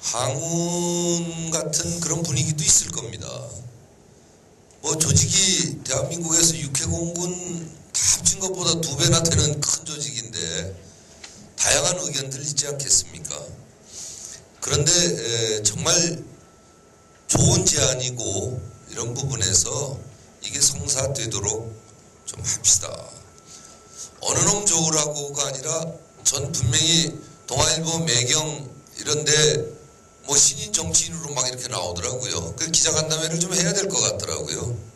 항운 같은 그런 분위기도 있을 겁니다. 뭐 조직이 대한민국에서 육해공군 다 합친 것보다 2배나 되는 큰 조직인데 다양한 의견들 있지 않겠습니까? 그런데 정말 좋은 제안이고 이런 부분에서 이게 성사되도록 좀 합시다. 어느 놈 좋으라고가 아니라 전 분명히 동아일보 매경 이런데 뭐 신인 정치인으로 막 이렇게 나오더라고요. 그 기자간담회를 좀 해야 될 것 같더라고요.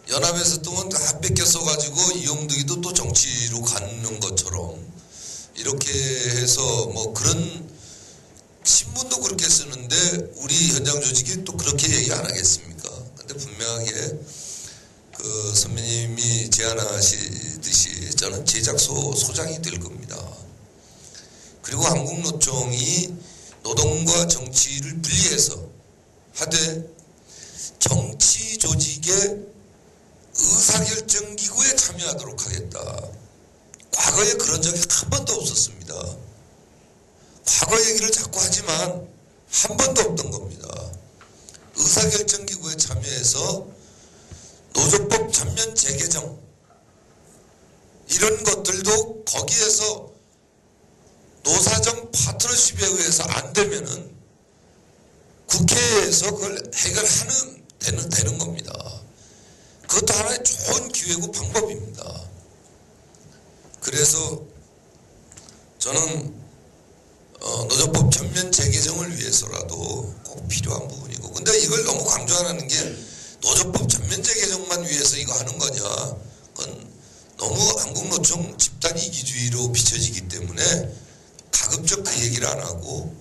연합에서 또 다 뺏겨 써가지고 이용득이도 또 정치로 가는 것처럼 이렇게 해서 뭐 그런 신문도 그렇게 쓰는데 우리 현장 조직이 또 그렇게 얘기 안 하겠습니까? 근데 분명하게 그 선배님이 제안하시듯이 저는 제작소 소장이 될 겁니다. 그리고 한국노총이 노동과 정치를 분리해서 하되 정치 조직의 의사결정기구에 참여하도록 하겠다. 과거에 그런 적이 한 번도 없었습니다. 과거 얘기를 자꾸 하지만 한 번도 없던 겁니다. 의사결정기구에 참여해서 노조법 전면 재개정 이런 것들도 거기에서 노사정 파트너십에 의해서 안 되면은 국회에서 그걸 해결하는 되는 겁니다. 그것도 하나의 좋은 기회고 방법입니다. 그래서 저는 노조법 전면 재개정을 위해서라도 꼭 필요한 부분이고, 근데 이걸 너무 강조 안 하는 게 노조법 전면 재개정만 위해서 이거 하는 거냐, 그건 너무 한국노총 집단 이기주의로 비춰지기 때문에 가급적 그 얘기를 안 하고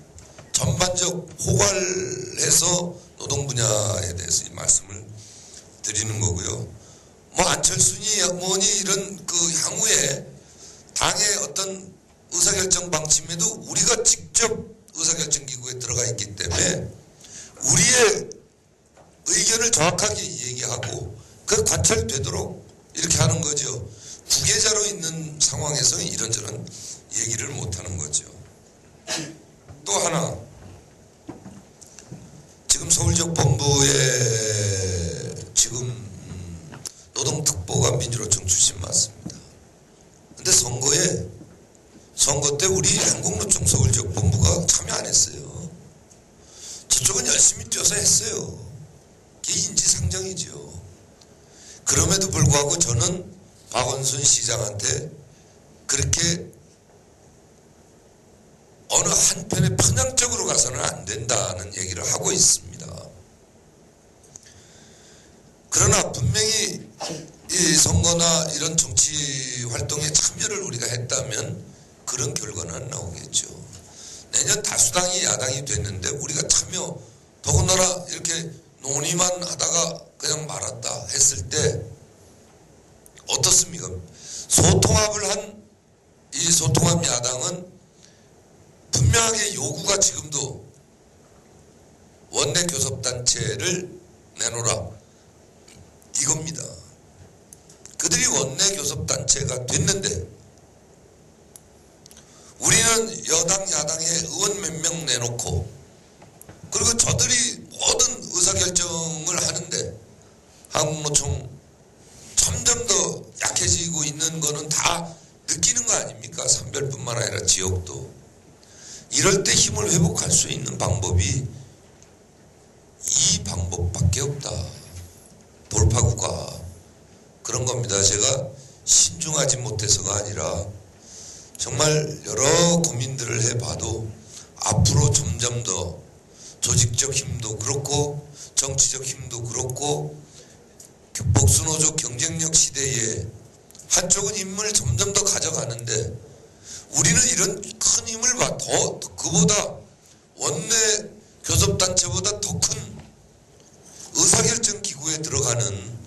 전반적 포괄해서 노동 분야에 대해서 이 말씀을 드리는 거고요. 뭐 안철순이 뭐니 이런 그 향후에 당의 어떤 의사결정 방침에도 우리가 직접 의사결정기구에 들어가 있기 때문에 우리의 의견을 정확하게 얘기하고 그 관철되도록 이렇게 하는 거죠. 부계자로 있는 상황에서 이런저런 얘기를 못하는 거죠. 또 하나, 지금 서울지역 본부에 지금 노동특보가 민주노총 출신 맞습니다. 근데 선거 때 우리 한국노총 서울지역 본부가 참여 안 했어요. 저쪽은 열심히 뛰어서 했어요. 이게 인지상정이죠. 그럼에도 불구하고 저는 박원순 시장한테 그렇게 어느 한편에 편향적으로 가서는 안 된다는 얘기를 하고 있습니다. 그러나 분명히 이 선거나 이런 정치 활동에 참여를 우리가 했다면 그런 결과는 안 나오겠죠. 내년 다수당이 야당이 됐는데 우리가 참여, 더군다나 이렇게 논의만 하다가 그냥 말았다 했을 때 어떻습니까? 소통합을 한 이 소통합 야당은 분명하게 요구가 지금도 원내 교섭단체를 내놓으라 이겁니다. 그들이 원내 교섭단체가 됐는데 우리는 여당 야당의 의원 몇 명 내놓고 그리고 저들이 모든 의사결정을 하는데 한국노총 점점 더 약해지고 있는 거는 다 느끼는 거 아닙니까? 산별뿐만 아니라 지역도. 이럴 때 힘을 회복할 수 있는 방법이 이 방법밖에 없다. 돌파구가 그런 겁니다. 제가 신중하지 못해서가 아니라 정말 여러 고민들을 해봐도 앞으로 점점 더 조직적 힘도 그렇고 정치적 힘도 그렇고 복수노조 경쟁력 시대에 한쪽은 힘을 점점 더 가져가는데 우리는 이런 큰 힘을 더 그보다 원내 교섭단체보다 더 큰 의사결정 기구에 들어가는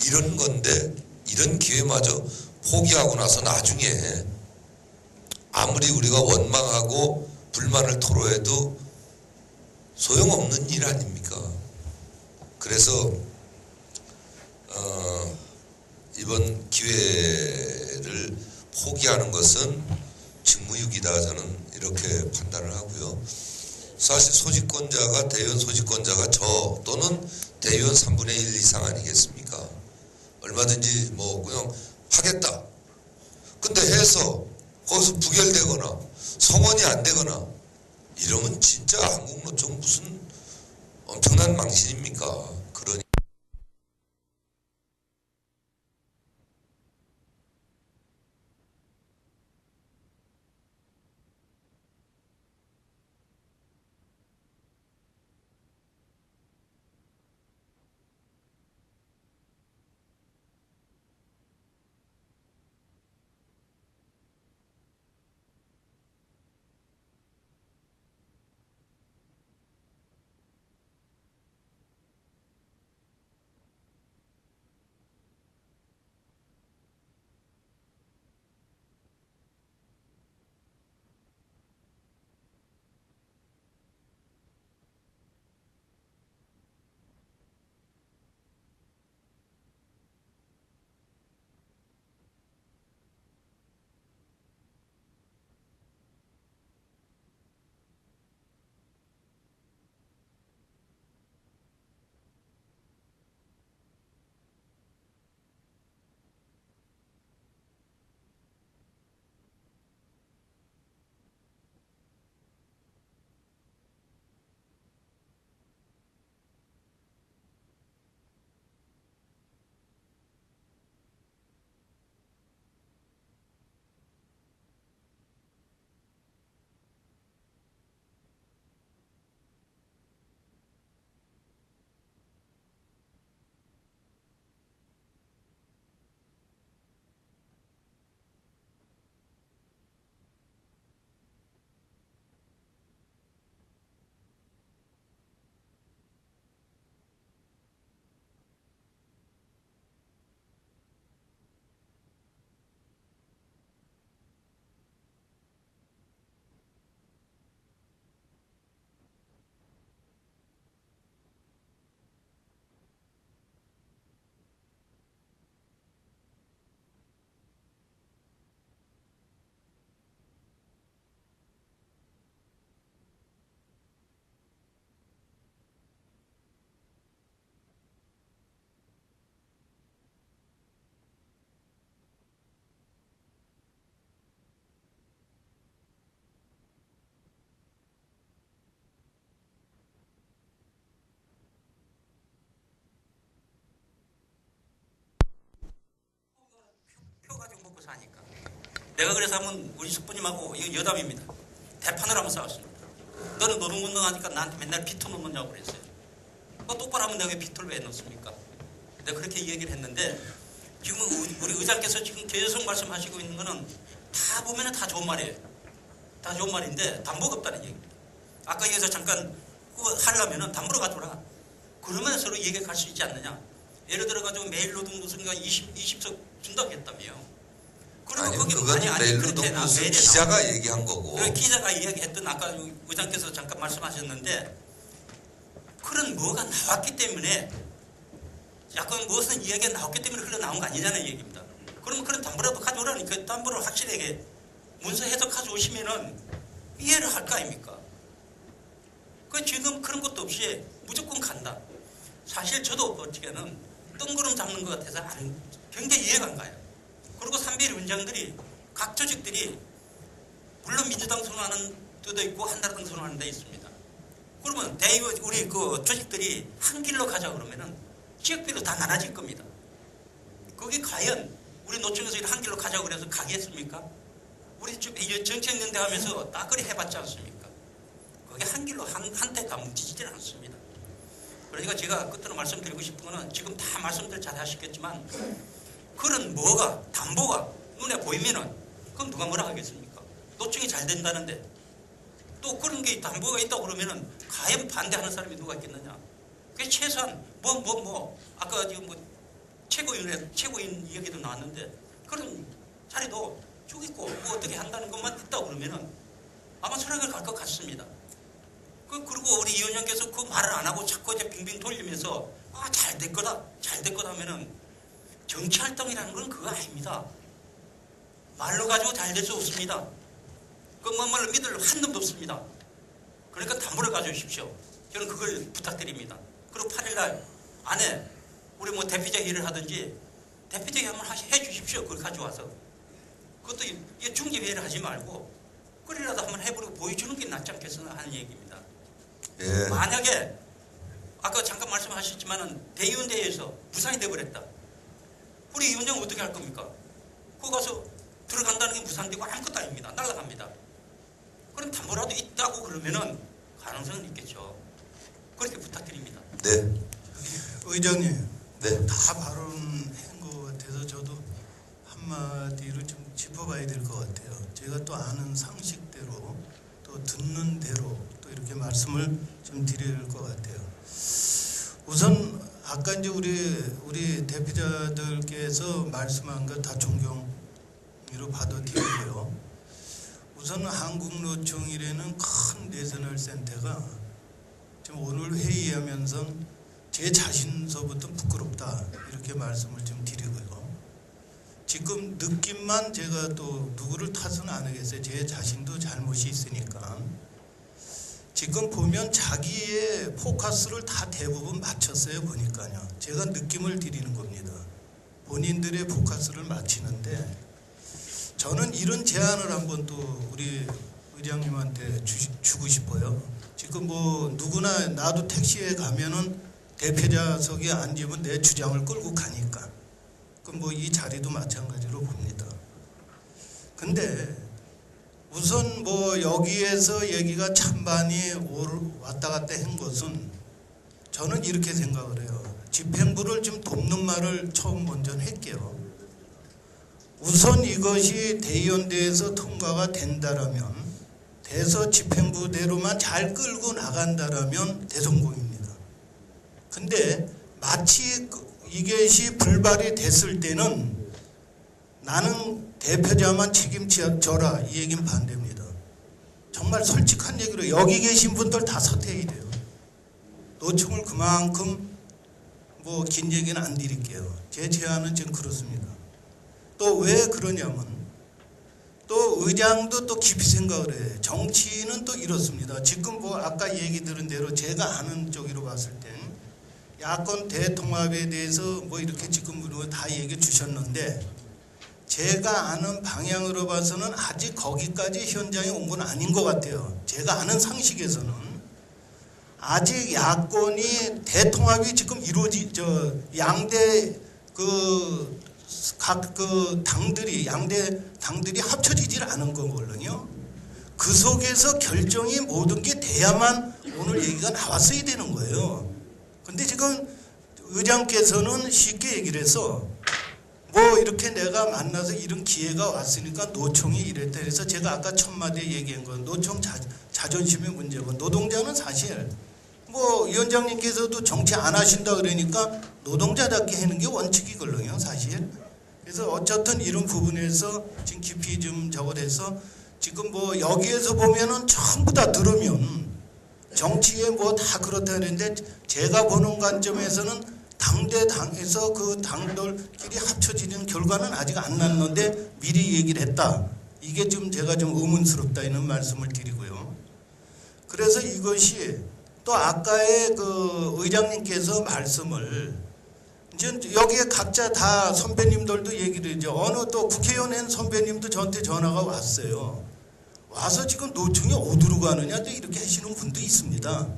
이런 건데 이런 기회마저 포기하고 나서 나중에 아무리 우리가 원망하고 불만을 토로해도 소용없는 일 아닙니까? 그래서 이번 기회를 포기하는 것은 직무유기다 저는 이렇게 판단을 하고요. 사실 소집권자가 대의원 소집권자가 저 또는 대의원 3분의 1 이상 아니겠습니까? 얼마든지 뭐 그냥 하겠다. 근데 해서 거기서 부결되거나 성원이 안 되거나 이러면 진짜 한국노총 무슨 엄청난 망신입니까? 그러니 표 가지고 먹고 사니까. 내가 그래서 한번 우리 숙부님하고 이거 여담입니다. 대판을 한번 싸웠습니다. 너는 노동운동하니까 나한테 맨날 비토 넣느냐고 그랬어요. 똑바로 하면 내가 비토를 왜 넣습니까? 내가 그렇게 얘기를 했는데 지금 우리 의장께서 지금 계속 말씀하시고 있는 거는 다 보면은 다 좋은 말이에요. 다 좋은 말인데 담보가 없다는 얘기입니다. 아까 여기서 잠깐 그거 하려면은 담보로 가져라. 그러면 서로 얘기가 갈 수 있지 않느냐. 예를 들어가지고 매일 노동 무슨가 20석 준다고 했다며요. 아니 그건 매일 노동 무슨 기자가 얘기한 거고. 기자가 이야기했던 아까 의장께서 잠깐 말씀하셨는데 그런 뭐가 나왔기 때문에 약간 무슨 이야기가 나왔기 때문에 흘러나온 거 아니냐는 얘기입니다. 그러면 그런 담보라도 가져오라니 그 담보를 확실하게 문서해서 가져오시면은 이해를 할 거 아닙니까? 그 지금 그런 것도 없이 무조건 간다. 사실 저도 어떻게는 뜬구름 잡는 것 같아서 굉장히 이해가 안 가요. 그리고 삼비리 위원장들이 각 조직들이 물론 민주당 선호하는 데도 있고 한나라당 선호하는 데 있습니다. 그러면 우리 그 조직들이 한 길로 가자 그러면은 지역별로 다 나눠질 겁니다. 그게 과연 우리 노총에서 한 길로 가자고 그래서 가겠습니까? 우리 정책연대 하면서 따거리 해봤지 않습니까? 그게 한 길로 한때 다 뭉치지질 않습니다. 그러니까 제가 끝으로 말씀드리고 싶은 거는 지금 다 말씀들 잘 하시겠지만 그런 뭐가 담보가 눈에 보이면은 그럼 누가 뭐라 하겠습니까? 노총이 잘 된다는데 또 그런 게 담보가 있다고 그러면은 과연 반대하는 사람이 누가 있겠느냐? 그게 최소한 아까 지금 최고인 이야기도 나왔는데 그런 자리도 죽이고 어떻게 한다는 것만 있다고 그러면은 아마 철학을 갈 것 같습니다. 그리고 우리 이 의원님께서 그 말을 안 하고 자꾸 이제 빙빙 돌리면서 잘 될 거다 하면은 정치활동이라는 건 그거 아닙니다. 말로 가지고 잘 될 수 없습니다. 그말로 믿을 한 놈도 없습니다. 그러니까 담보를 가져오십시오. 저는 그걸 부탁드립니다. 그리고 8일날 안에 우리 뭐 대피자 회의를 하든지 대피자 회의 한번 해 주십시오. 그걸 가져와서. 그것도 중재 회의를 하지 말고 그리라도 한번 해보고 보여주는 게 낫지 않겠으나 하는 얘기입니다. 예. 만약에 아까 잠깐 말씀하셨지만은 대의원대회에서 무산이 돼버렸다. 우리 위원장 어떻게 할 겁니까? 거기 가서 들어간다는 게 무산되고 아무것도 아닙니다. 날아갑니다. 그럼 담보라도 있다고 그러면은 가능성은 있겠죠. 그렇게 부탁드립니다. 네. 의장님, 네. 다 발언한 것 같아서 저도 한마디로 좀 짚어봐야 될 것 같아요. 제가 또 아는 상식대로 또 듣는 대로 또 이렇게 말씀을 좀 드려야 될 것 같아요. 우선 아까 이제 우리 대표자들께서 말씀한 것 다 존경으로 받아들이고요. 우선 한국노총이라는 큰 내셔널 센터가 지금 오늘 회의하면서 제 자신서부터 부끄럽다 이렇게 말씀을 좀 드리고요. 지금 느낌만 제가 또 누구를 탓은 안 하겠어요. 제 자신도 잘못이 있으니까. 지금 보면 자기의 포커스를 다 대부분 맞췄어요. 보니까요. 제가 느낌을 드리는 겁니다. 본인들의 포커스를 맞추는데 저는 이런 제안을 한번 또 우리 의장님한테 주고 싶어요. 지금 뭐 누구나 나도 택시에 가면은 대표자석에 앉으면 내 주장을 끌고 가니까. 그럼 뭐 이 자리도 마찬가지로 봅니다. 근데 우선 뭐 여기에서 얘기가 찬반이 왔다 갔다 한 것은 저는 이렇게 생각을 해요. 집행부를 좀 돕는 말을 처음 먼저 할게요. 우선 이것이 대의원대에서 통과가 된다라면 돼서 집행부대로만 잘 끌고 나간다라면 대성공입니다. 근데 마치 이것이 불발이 됐을 때는 나는 대표자만 책임져라 이 얘기는 반대입니다. 정말 솔직한 얘기로 여기 계신 분들 다 사퇴해야 돼요. 노총을 그만큼 뭐 긴 얘기는 안 드릴게요. 제 제안은 지금 그렇습니다. 또 왜 그러냐면 또 의장도 또 깊이 생각을 해요. 정치는 또 이렇습니다. 지금 뭐 아까 얘기 들은 대로 제가 아는 쪽으로 봤을 땐 야권 대통합에 대해서 뭐 이렇게 지금 다 얘기해 주셨는데 제가 아는 방향으로 봐서는 아직 거기까지 현장에 온 건 아닌 것 같아요. 제가 아는 상식에서는 아직 야권이 대통합이 지금 양대 각 당들이 양대 당들이 합쳐지질 않은 거거든요. 그 속에서 결정이 모든 게 돼야만 오늘 얘기가 나왔어야 되는 거예요. 근데 지금 의장께서는 쉽게 얘기를 해서 뭐 이렇게 내가 만나서 이런 기회가 왔으니까 노총이 이랬다 해서 제가 아까 첫 마디에 얘기한 건 노총 자존심의 문제고 노동자는 사실 뭐 위원장님께서도 정치 안 하신다 그러니까 노동자답게 하는 게 원칙이거든요 사실. 그래서 어쨌든 이런 부분에서 지금 깊이 좀 저것해서 지금 뭐 여기에서 보면은 전부 다 들으면 정치에 뭐 다 그렇다는데 제가 보는 관점에서는 당에서 그 당들끼리 합쳐지는 결과는 아직 안 났는데 미리 얘기를 했다. 이게 좀 제가 좀 의문스럽다 이런 말씀을 드리고요. 그래서 이것이 또 아까의 그 의장님께서 말씀을 이제 여기에 각자 다 선배님들도 얘기를 이제 어느 또 국회의원 선배님도 저한테 전화가 왔어요. 와서 지금 노총이 어디로 가느냐 이렇게 하시는 분도 있습니다.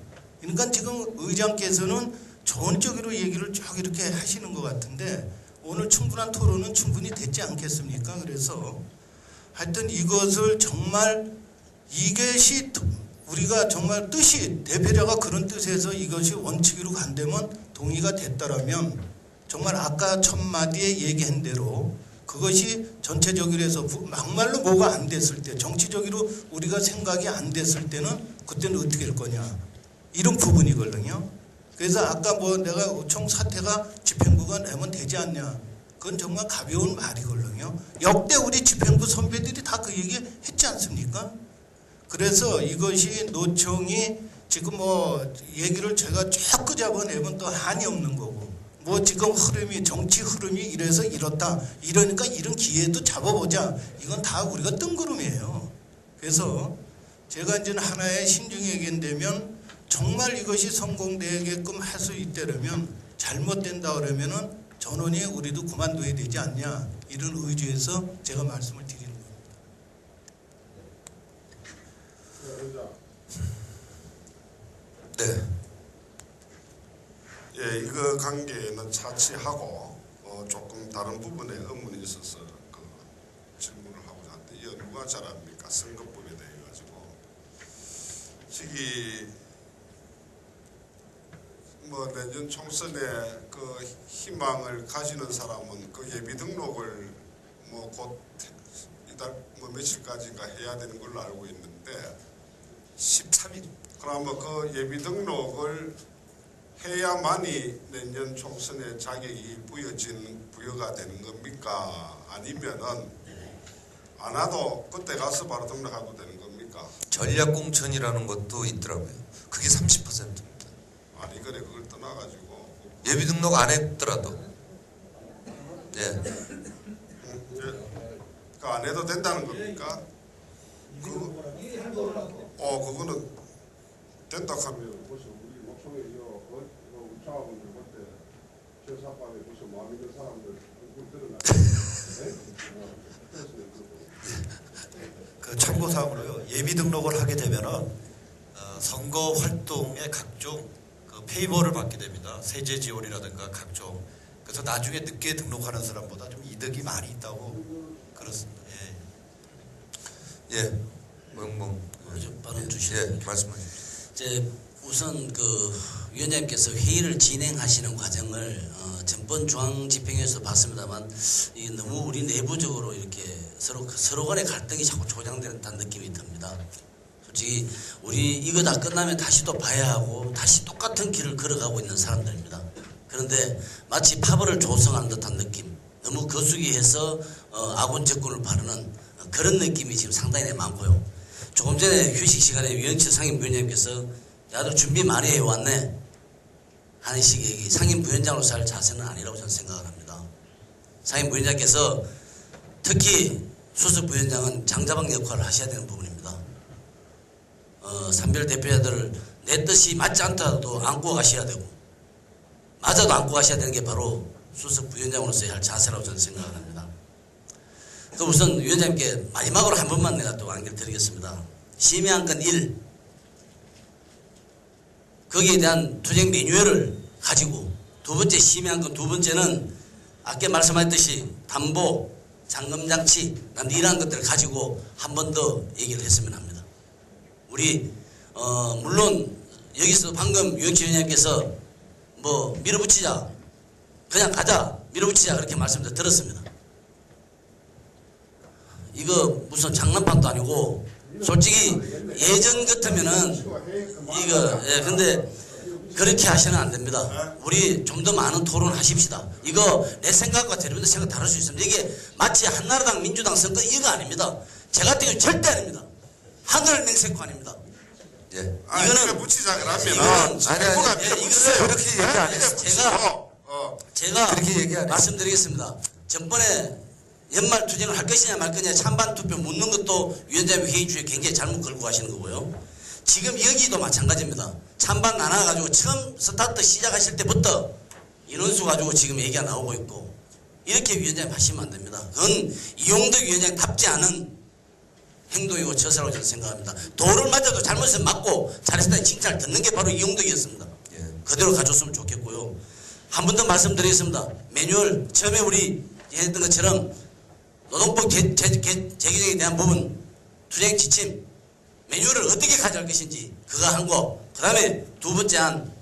그러니까 지금 의장께서는 좋은 쪽으로 얘기를 쭉 이렇게 하시는 것 같은데 오늘 충분한 토론은 충분히 됐지 않겠습니까? 그래서 하여튼 이것을 정말 이것이 우리가 정말 뜻이 대표자가 그런 뜻에서 이것이 원칙으로 간다면 동의가 됐다라면 정말 아까 첫 마디에 얘기한 대로 그것이 전체적으로 해서 막말로 뭐가 안 됐을 때 정치적으로 우리가 생각이 안 됐을 때는 그때는 어떻게 할 거냐 이런 부분이거든요. 그래서 아까 뭐 내가 총 사태가 집행부가 내면 되지 않냐 그건 정말 가벼운 말이거든요. 역대 우리 집행부 선배들이 다 그 얘기 했지 않습니까? 그래서 이것이 노총이 지금 뭐 얘기를 제가 쭉 끄잡아내면 또 한이 없는 거고 뭐 지금 흐름이 정치 흐름이 이래서 이렇다 이러니까 이런 기회도 잡아보자 이건 다 우리가 뜬구름이에요. 그래서 제가 이제 하나의 신중하게되면 정말 이것이 성공되게끔 할 수 있다면 잘못된다 그러면은 전원이 우리도 그만둬야 되지 않냐 이런 의지에서 제가 말씀을 드리는 겁니다. 네. 예, 이거 관계는 차치하고 조금 다른 부분에 의문이 있어서 그 질문을 하고자 하는데 이거 누가 잘 압니까? 선거법에 대해 가지고 저기 뭐 내년 총선에 그 희망을 가지는 사람은 그 예비 등록을 뭐 곧 이달 뭐 며칠까지인가 해야 되는 걸로 알고 있는데 13일. 그러면 그 예비 등록을 해야만이 내년 총선에 자격이 부여가 되는 겁니까? 아니면은 안 하도 그때 가서 바로 등록하고 되는 겁니까? 전략공천이라는 것도 있더라고요. 그게 30%입니다. 아니 그래 그걸 떠나가지고 예비 등록 안 했더라도. 네. 그 안 해도 된다는 겁니까? 그거는 된다 하면 벌써 우리 목청에 우창하분들 볼때 저 사건에 벌써 마음 있는 사람들 얼굴 드러나요. 그 참고사항으로요. 예비 등록을 하게 되면은 선거 활동의 각종 그 페이버를 받게 됩니다. 세제 지원이라든가 각종. 그래서 나중에 늦게 등록하는 사람보다 좀 이득이 많이 있다고 그렇습니다. 예. 뭐 좀 발언 주시죠. 예, 말씀하십시오. 이제 우선 그 위원장님께서 회의를 진행하시는 과정을 전번 중앙집행위에서 봤습니다만 이게 너무 우리 내부적으로 이렇게 서로 간의 갈등이 자꾸 조장되는 듯한 느낌이 듭니다. 솔직히 우리 이거 다 끝나면 다시 또 봐야 하고 다시 똑같은 길을 걸어가고 있는 사람들입니다. 그런데 마치 파벌을 조성한 듯한 느낌, 너무 거수기해서 아군 정권을 바르는 그런 느낌이 지금 상당히 많고요. 조금 전에 휴식 시간에 유영철 상임부위원장님께서 야들 준비 많이 해왔네 하는 식의 얘기, 상임부위원장으로서 할 자세는 아니라고 저는 생각을 합니다. 상임부위원장께서 특히 수석부위원장은 장자방 역할을 하셔야 되는 부분입니다. 산별 대표자들을 내 뜻이 맞지 않더라도 안고 가셔야 되고 맞아도 안고 가셔야 되는 게 바로 수석부위원장으로서의 할 자세라고 저는 생각을 합니다. 그럼 우선 위원장님께 마지막으로 한 번만 내가 또 안기를 드리겠습니다. 심의안건 1 거기에 대한 투쟁 매뉴얼을 가지고 두 번째 심의안건 두 번째는 아까 말씀하셨듯이 담보, 잠금장치 이러한 것들을 가지고 한 번 더 얘기를 했으면 합니다. 우리 물론 여기서 방금 유영철 위원장님께서 뭐 밀어붙이자 그냥 가자 밀어붙이자 그렇게 말씀을 들었습니다. 이거 무슨 장난판도 아니고 솔직히 예전 같으면은 이거 근데 그렇게 하시면 안 됩니다. 우리 좀 더 많은 토론 하십시다. 이거 내 생각과 여러분들 생각 다를 수 있습니다. 이게 마치 한나라당 민주당 선거 이거 아닙니다. 제 같은 경우 절대 아닙니다. 하늘 맹세코 아닙니다. 예. 이거는 붙이자 그러면 이거를 그렇게 얘기 안 했어요. 제가 그렇게 얘기 안 했어요. 말씀드리겠습니다. 전번에 연말 투쟁을 할 것이냐 말 거냐 찬반 투표 묻는 것도 위원장님 회의 중에 굉장히 잘못 걸고 가시는 거고요. 지금 여기도 마찬가지입니다. 찬반 나눠가지고 처음 스타트 시작하실 때부터 인원수 가지고 지금 얘기가 나오고 있고 이렇게 위원장님 하시면 안 됩니다. 그건 이용덕 위원장답지 않은 행동이고 처사라고 저는 생각합니다. 도를 맞아도 잘못해서 맞고 잘했다는 칭찬을 듣는 게 바로 이용덕이었습니다. 예. 그대로 가졌으면 좋겠고요. 한 번 더 말씀드리겠습니다. 매뉴얼 처음에 우리 했던 것처럼 노동법 재개정에 대한 부분 투쟁 지침 매뉴얼을 어떻게 가져갈 것인지 그거 한 거, 그 다음에 두 번째 한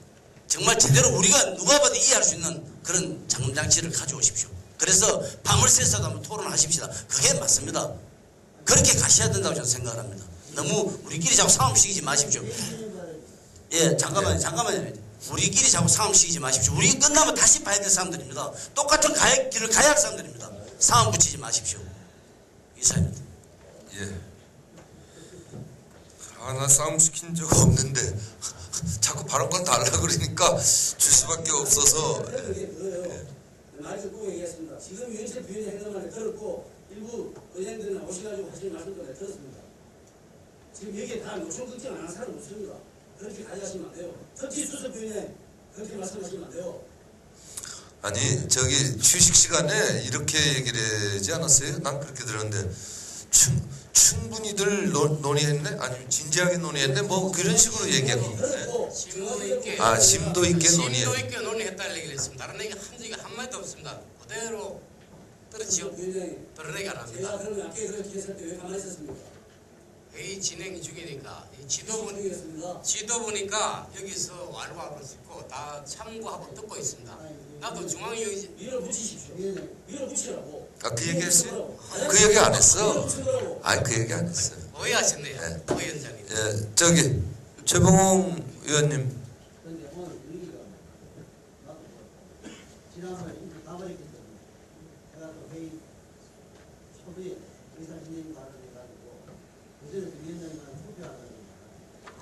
정말 제대로 우리가 누가 봐도 이해할 수 있는 그런 잠금장치를 가져오십시오. 그래서 밤을 새서도 한번 토론하십시다. 그게 맞습니다. 그렇게 가셔야 된다고 저는 생각을 합니다. 너무 우리끼리 자꾸 싸움시키지 마십시오. 예, 잠깐만요. 우리끼리 자꾸 싸움시키지 마십시오. 우리 끝나면 다시 봐야 될 사람들입니다. 똑같은 길을 가야 할 사람들입니다. 싸움 붙이지 마십시오. 이사입니다. 예. 나 싸움 시킨 적 없는데 자꾸 발언권 달라 그러니까 줄 수밖에 없어서. 말씀 꼭 얘기했습니다. 지금 유영철 부위원장 행동을 들었고 일부 의장들은 오셔가지고 하시는 말씀도 들었습니다. 지금 여기에 다 노총 걱정 안 하는 사람 없습니다. 그렇게 가져가시면 안 돼요. 특히 수석위원님 그렇게 말씀하시면 안 돼요. 아니 저기 휴식 시간에 이렇게 얘기를 하지 않았어요? 난 그렇게 들었는데 충분히들 논의했네? 아니면 진지하게 논의했네? 뭐 그런 식으로 얘기하는데 심도 있게 심도 있게 논의해. 심도 있게 논의했다는 얘기를 했습니다. 다른 얘기 한 적이 한마디도 없습니다. 그대로 떨어지요. 위원장님, 그런 얘기 안 제가 합니다. 그러면 아까 그렇게 했을 때 왜 가만히 있었습니까? 회의 진행 중이니까 이 중이었습니다. 지도 보니까 여기서 왈왈을 싣고 다 참고하고 듣고 있습니다. 나도 중앙위원회 밀어붙이십시오. 밀어붙이라고. 그 얘기 했어요? 그 얘기 안 했어. 아니 그 얘기 안 했어요. 오해하셨네요. 네. 위원장님. 예, 저기 최봉홍 의원님. 그런데 오늘 분위기가 나도 지난번에 이제 가버렸기 때문에 제가 또 회의 초두에 의사 진행 발언을 해가지고 그전에 위원장님과 투표하다가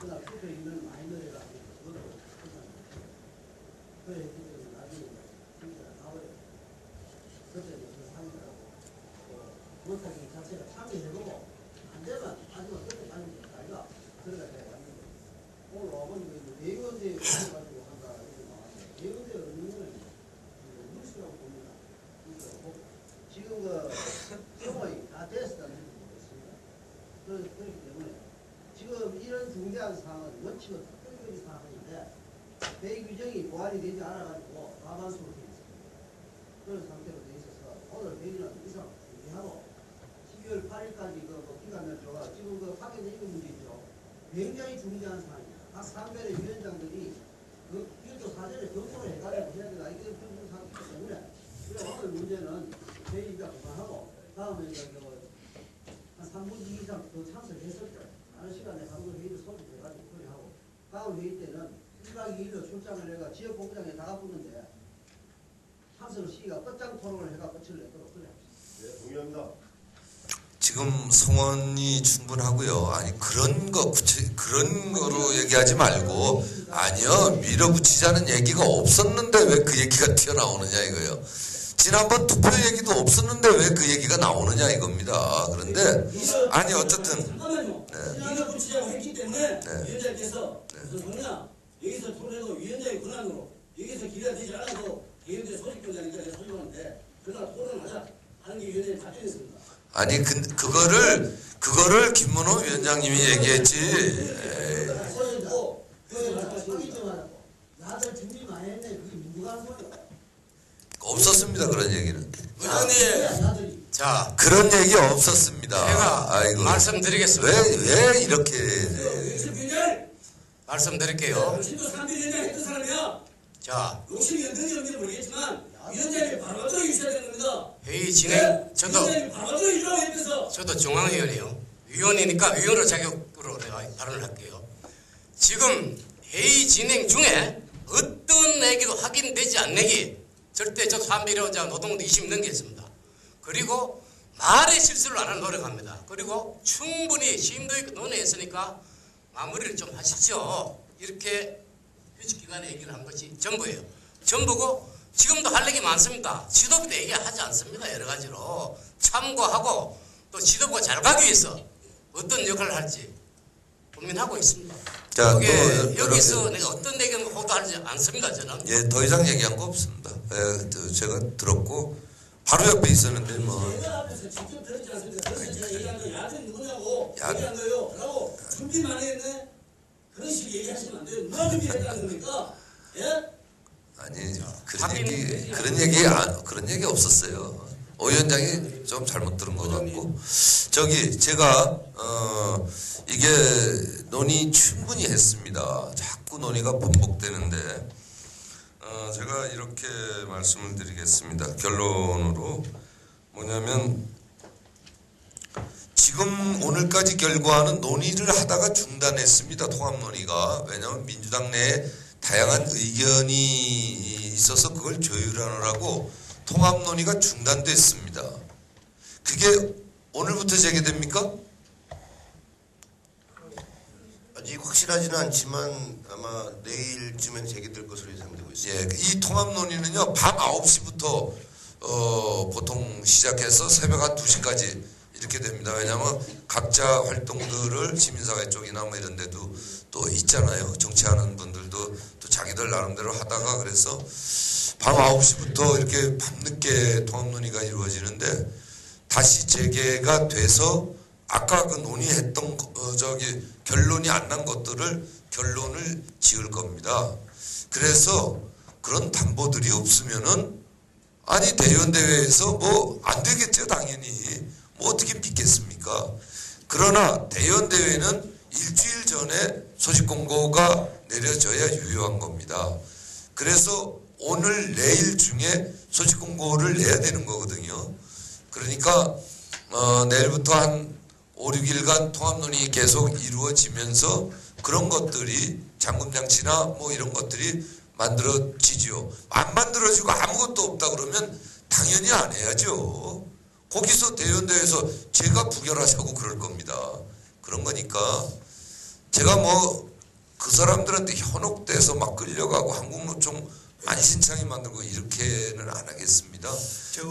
그날 투표 있는 마이너리가 그것도 끝났는데 그래 했기 때문에 나중에 진짜 가버렸어요. 그때 그 상의하고 또 못하기 자체가 참여해보고 안 되면 마지막 끝에 가는 게 아니라 그러다 제가 왔는데 오늘 와보니까 대의원제 가지고 한다 이렇게 나왔는데 대의원제 의미는 무엇이라고 봅니다. 지금 그 경험이 다 됐었다는 줄 모르겠습니다. 그렇기 때문에 지금 이런 중대한 사항은 원칙은 특별히 사항인데 회의 규정이 보완이 되지 않아가지고 과반수로 되어 있습니다. 그런 상태로 되어 있어서 오늘 회의는 이상 준비하고 12월 8일까지 그 기간을 줘가 지금 그 확인된 이거 문제 있죠. 굉장히 중대한 사항입니다. 각 상별의 위원장들이 그 이것도 사전에 검토를 해가지고 해야 되나 이게 그런 상황이기 때문에 그래 오늘 문제는 회의가 그만하고 다음에 한 3분의 2 이상 더 참석했을 때 다른 시간에 한번 회의를 소집해가지고 처리하고 다음 회의 때는 1박 2일로 출장을 해가 지역 공장에 다 붙는데 참석 시기가 끝장 토론을 해가 끝을 내도록 그래. 네, 동의합니다. 지금 성원이 충분하고요. 아니 그런 거로 얘기하지 말고 아니요 밀어붙이자는 얘기가 없었는데 왜 그 얘기가 튀어나오느냐 이거예요. 지난번 투표 얘기도 없었는데 왜 그 얘기가 나오느냐 이겁니다. 그런데 아니 어쨌든 잠깐만요. 밀어붙이자고 했기 때문에 네. 위원장께서 무슨 소리냐 여기서 토론해도 위원장의 권한으로 여기서 기회가 되지 않아도 위원장 소집권자니까 내가 소집하는데 그날 토론하자 하는 게 위원장의 답변이었습니다. 아니 그거를 김문호 위원장님이 얘기했지. 나들 준비 많이 했네. 그게 누가 한 거야? 없었습니다 그런 얘기는. 의원님, 자 그런 얘기 없었습니다. 제가 아이고. 말씀드리겠습니다. 왜 이렇게 말씀드릴게요. 당신도 3대 위원장 했던 사람이야. 자 욕심이 어떤지 모르겠지만 위원장이 바로바로 유지해야 되는 겁니다. 회의 진행 위원장이 바로바로 유지하고 있면서 저도 중앙위원이요. 위원이니까 위원으로 자격으로 내가 발언을 할게요. 지금 회의 진행 중에 어떤 얘기도 확인되지 않는 게 절대 저 3비례자 노동도 20 넘겠습니다. 그리고 말의 실수를 안 하는 노력합니다. 그리고 충분히 심도 있게 논의했으니까 마무리를 좀 하십시오. 이렇게 휴직기간에 얘기를 한 것이 전부예요. 전부고 지금도 할 얘기 많습니다. 지도부도 얘기하지 않습니다. 여러 가지로 참고하고 또 지도부가 잘 가기 위해서 어떤 역할을 할지 고민하고 있습니다. 자, 여기서 내가 어떤 얘기는 호도하지 않습니다. 저는. 예, 더 이상 얘기한 거 없습니다. 제가 들었고 바로 옆에 있었는데 뭐. 제가 앞에서 직접 들었지 않습니까? 그래서 제가 얘기한 거 야전 누구냐고 야. 얘기한 거예요. 라고 준비 많이 했네. 그런 식으로 얘기하시면 안 돼요. 누가 준비했다는 겁니까? 예? 아니 그런 얘기 없었어요. 오 위원장이 좀 잘못 들은 것 같고 저기 제가 이게 논의 충분히 했습니다. 자꾸 논의가 반복되는데 제가 이렇게 말씀을 드리겠습니다. 결론으로 뭐냐면 지금 오늘까지 결과는 논의를 하다가 중단했습니다. 통합 논의가. 왜냐하면 민주당 내에 다양한 의견이 있어서 그걸 조율하느라고 통합 논의가 중단됐습니다. 그게 오늘부터 재개됩니까? 아직 확실하지는 않지만 아마 내일쯤엔 재개될 것으로 예상되고 있습니다. 예, 이 통합 논의는요 밤 9시부터 보통 시작해서 새벽 한 2시까지 이렇게 됩니다. 왜냐하면 각자 활동들을 시민사회 쪽이나 뭐 이런 데도 또 있잖아요. 정치하는 분들도 또 자기들 나름대로 하다가 그래서 밤 9시부터 이렇게 밤늦게 통합 논의가 이루어지는데 다시 재개가 돼서 아까 그 논의했던 결론이 안 난 것들을 결론을 지을 겁니다. 그래서 그런 담보들이 없으면은 아니 대의원대회에서 뭐 안 되겠죠 당연히. 뭐 어떻게 믿겠습니까? 그러나 대의원대회는 일주일 전에 소식공고가 내려져야 유효한 겁니다. 그래서 오늘 내일 중에 소식공고를 내야 되는 거거든요. 그러니까 내일부터 한 5, 6일간 통합논의 계속 이루어지면서 그런 것들이 잠금장치나 뭐 이런 것들이 만들어지죠. 안 만들어지고 아무것도 없다 그러면 당연히 안 해야죠. 거기서 대의원대회에서 제가 부결하자고 그럴 겁니다. 그런 거니까 제가 뭐 그 사람들한테 현혹돼서 막 끌려가고 한국노총 만신창이 만들고 이렇게는 안 하겠습니다.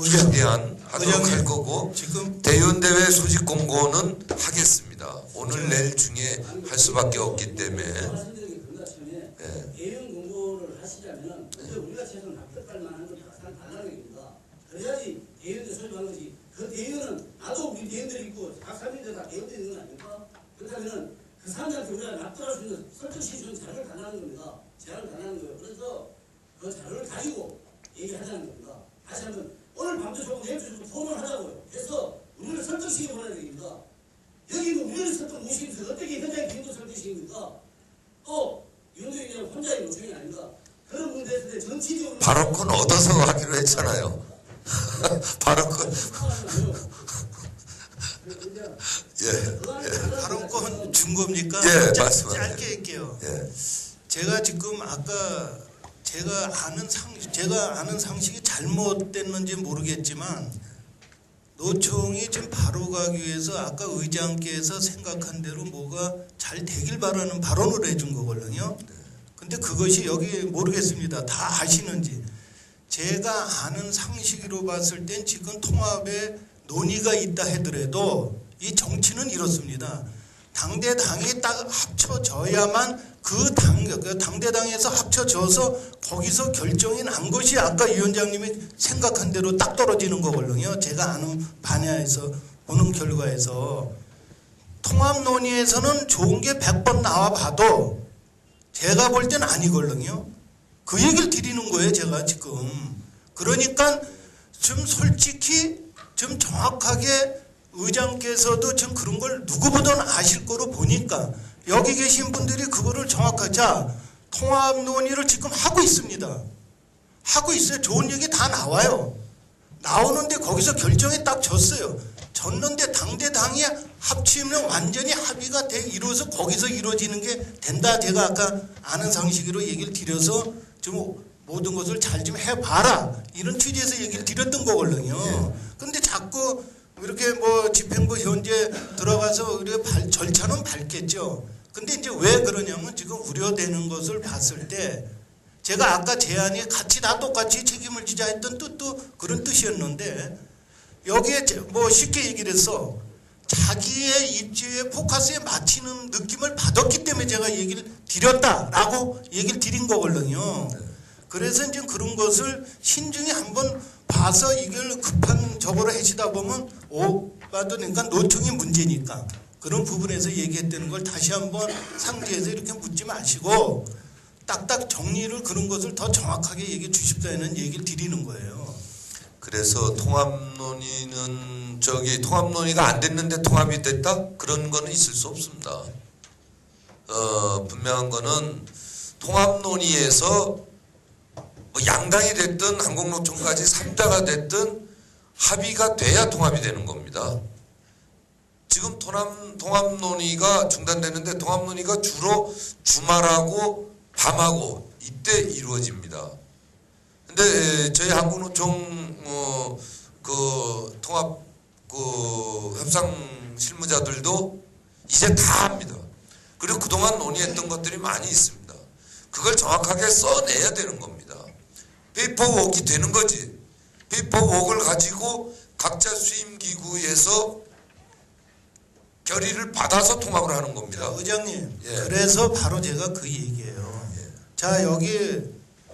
최대한 하도록 할 거고 지금 대의원대회 소집 공고는 하겠습니다. 오늘 내일 중에 할 수밖에 없기 때문에. 말씀드린 게 그렇다면 대의원 공고를 하시자면 먼저 우리가 최소한 납득할 만한 걸 달라는 겁니다. 그래야지 대의원들 소집하는 거지. 그 대의원은 나도 우리 대의원들이 있고 각 사람들 다 대의원들이 있는 거 아닙니까? 그렇다면 그 사람들한테 우리가 납득할 수 있는 설득시키는 자료를 달라는 겁니다. 제안을 달라는 거예요. 그래서 그 자료를 가지고 얘기하자는 겁니다. 다시 한번 오늘 밤도 좋고 내일 좋고 토론을 하자고요. 그래서 우리를 설득시켜 보내야 됩니다. 여기는 우리를 설득 못 시키면서 어떻게 현장의 기능도 설득시킵니까? 또 윤석열이랑 혼자의 요청이 아닙니다. 그런 문제에 대해 정치적으로 발언권 얻어서 하기로 했잖아요. 발언권. 발언권 준 겁니까? 예, 짧게 말씀하세요. 할게요. 예. 제가 지금 아까 제가 아는 상식이 잘못됐는지 모르겠지만 노총이 지금 바로 가기 위해서 아까 의장께서 생각한 대로 뭐가 잘 되길 바라는 발언을 해준 거거든요. 근데 그것이 여기 모르겠습니다. 다 아시는지. 제가 아는 상식으로 봤을 땐 지금 통합에 논의가 있다 하더라도 이 정치는 이렇습니다. 당대당이 딱 합쳐져야만 그 당대당에서 합쳐져서 거기서 결정이 난 것이 아까 위원장님이 생각한 대로 딱 떨어지는 거거든요. 제가 아는 반야에서 보는 결과에서 통합 논의에서는 좋은 게 100번 나와봐도 제가 볼 땐 아니거든요. 그 얘기를 드리는 거예요, 제가 지금. 그러니까 좀 솔직히 좀 정확하게 의장께서도 지금 그런 걸 누구보다는 아실 거로 보니까 여기 계신 분들이 그거를 정확하자 통합 논의를 지금 하고 있습니다. 하고 있어요. 좋은 얘기 다 나와요. 나오는데 거기서 결정이 딱 졌어요. 졌는데 당대당이 합치면 완전히 합의가 이루어서 거기서 이루어지는 게 된다. 제가 아까 아는 상식으로 얘기를 드려서 좀 모든 것을 잘 좀 해봐라. 이런 취지에서 얘기를 드렸던 거거든요. 근데 자꾸 이렇게 뭐 집행부 현재 들어가서 절차는 밟겠죠. 근데 이제 왜 그러냐면 지금 우려되는 것을 봤을 때 제가 아까 제안이 같이 다 똑같이 책임을 지자 했던 뜻도 그런 뜻이었는데 여기에 뭐 쉽게 얘기를 해서 자기의 입지에 포커스에 맞추는 느낌을 받았기 때문에 제가 얘기를 드렸다라고 얘기를 드린 거거든요. 그래서 이제 그런 것을 신중히 한번 봐서 이걸 급한 저거로 해시다 보면 오가도니까 노총이 문제니까 그런 부분에서 얘기했다는 걸 다시 한번 상기해서 이렇게 묻지 마시고 딱딱 정리를 그런 것을 더 정확하게 얘기해 주십사는 얘기를 드리는 거예요. 그래서 통합 논의는 통합 논의가 안 됐는데 통합이 됐다? 그런 거는 있을 수 없습니다. 분명한 거는 통합 논의에서 뭐 양당이 됐든 한국노총까지 3자가 됐든 합의가 돼야 통합이 되는 겁니다. 지금 통합 논의가 중단되는데 통합 논의가 주로 주말하고 밤하고 이때 이루어집니다. 근데 저희 한국노총 그 통합 그 협상 실무자들도 이제 다 합니다. 그리고 그동안 논의했던 것들이 많이 있습니다. 그걸 정확하게 써내야 되는 겁니다. 페이퍼워크가 되는 거지. 페이퍼워크를 가지고 각자 수임기구에서 결의를 받아서 통합을 하는 겁니다. 의장님, 예. 그래서 바로 제가 그 얘기예요. 자, 여기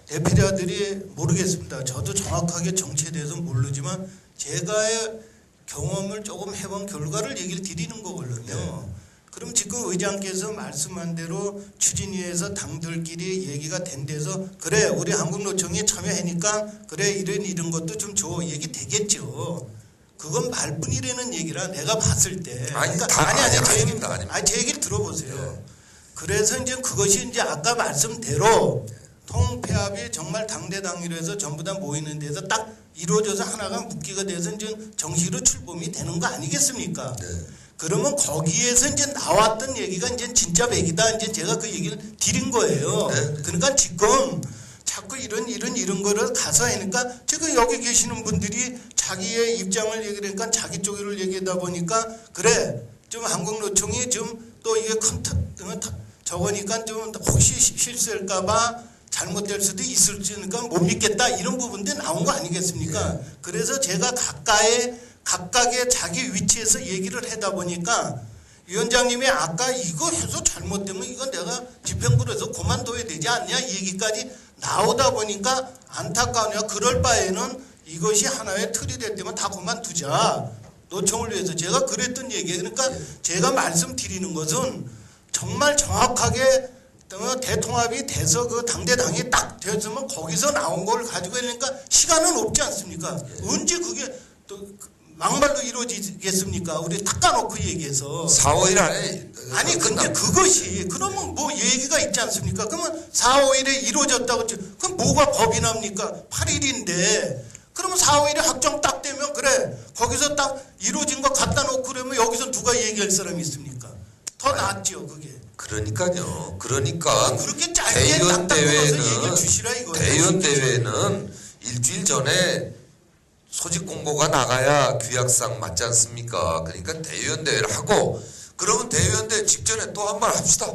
대표자들이 모르겠습니다. 저도 정확하게 정치에 대해서 모르지만 제가의 경험을 조금 해본 결과를 얘기를 드리는 거거든요. 그럼 지금 의장께서 말씀한 대로 추진위에서 당들끼리 얘기가 된 데서 그래 우리 한국노총이 참여하니까 그래 이런 것도 좀 줘 얘기 되겠죠. 그건 말뿐이라는 얘기라 내가 봤을 때. 아니, 제 얘기를 들어보세요. 그래서 이제 그것이 이제 아까 말씀대로 통폐합이 정말 당대당위로 해서 전부 다 모이는 데서 딱 이루어져서 하나가 묶기가 돼서 이제 정식으로 출범이 되는 거 아니겠습니까? 네. 그러면 거기에서 이제 나왔던 얘기가 이제 진짜 백이다. 이제 제가 그 얘기를 드린 거예요. 네. 그러니까 지금 자꾸 이런 거를 가서 하니까 지금 여기 계시는 분들이 자기의 입장을 얘기하니까 자기 쪽을 얘기하다 보니까 그래 좀 한국노총이 좀 또 이게 저거니까 좀 혹시 실수할까봐 잘못될 수도 있을 수 있으니까 못 믿겠다 이런 부분들이 나온 거 아니겠습니까? 그래서 제가 각각의 자기 위치에서 얘기를 하다 보니까 위원장님이 아까 이거 해서 잘못되면 이건 내가 집행부에서 그만둬야 되지 않냐 이 얘기까지 나오다 보니까 안타까우냐 그럴 바에는 이것이 하나의 틀이 될 때면 다 그만두자 노총을 위해서 제가 그랬던 얘기예요. 그러니까 제가 말씀드리는 것은 정말 정확하게 대통합이 돼서 그 당대당이 딱 되었으면 거기서 나온 걸 가지고 그러니까 시간은 없지 않습니까? 언제 그게 또 막말로 이루어지겠습니까? 우리 딱 까놓고 얘기해서 4, 5일 안에 아니 근데 그것이 그러면 뭐 얘기가 있지 않습니까? 그러면 4, 5일에 이루어졌다고 그럼 뭐가 법이 납니까? 8일인데 그러면 4, 5일에 확정 딱 되면 그래 거기서 딱 이루어진 거 갖다 놓고 그러면 여기서 누가 얘기할 사람이 있습니까? 더 낫죠 그게. 그러니까요. 그러니까 그렇게 짧게 딱딱 얘기를 주시라 이거예요. 대의원 대회는 일주일 전에 소집 공고가 나가야 규약상 맞지 않습니까? 그러니까 대의원 대회를 하고 그러면 대의원 대회 직전에 또 한 번 합시다.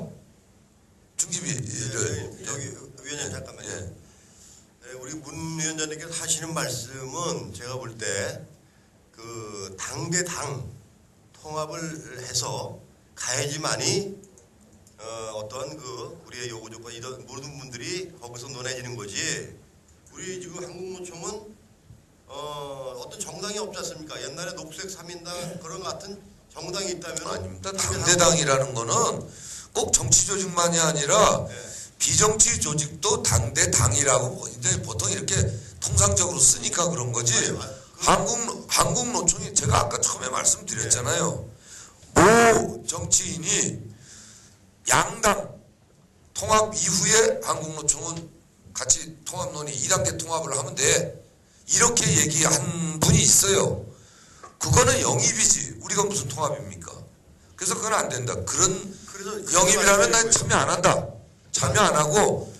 중집위를 여기 위원장 잠깐만요. 예. 네, 우리 문 위원장님께서 하시는 말씀은 제가 볼 때 그 당대당 통합을 해서 가야지만이 어떤 그 우리의 요구 조건 이런 모든 분들이 거기서 논해지는 거지. 우리 지금 한국노총은 어떤 정당이 없지 않습니까? 옛날에 녹색 3인당 그런 같은 정당이 있다면 아닙니다. 당대당이라는 거는 꼭 정치 조직만이 아니라 비정치 조직도 당대당이라고 이제 보통 이렇게 통상적으로 쓰니까 그런 거지. 한국노총이 제가 아까 처음에 말씀드렸잖아요. 모 정치인이 양당 통합 이후에 한국노총은 같이 통합 논의 2단계 통합을 하면 돼. 이렇게 얘기한 분이 있어요. 그거는 영입이지. 우리가 무슨 통합입니까? 그래서 그건 안 된다. 그런 영입이라면 난 참여 안 한다. 참여 안 하고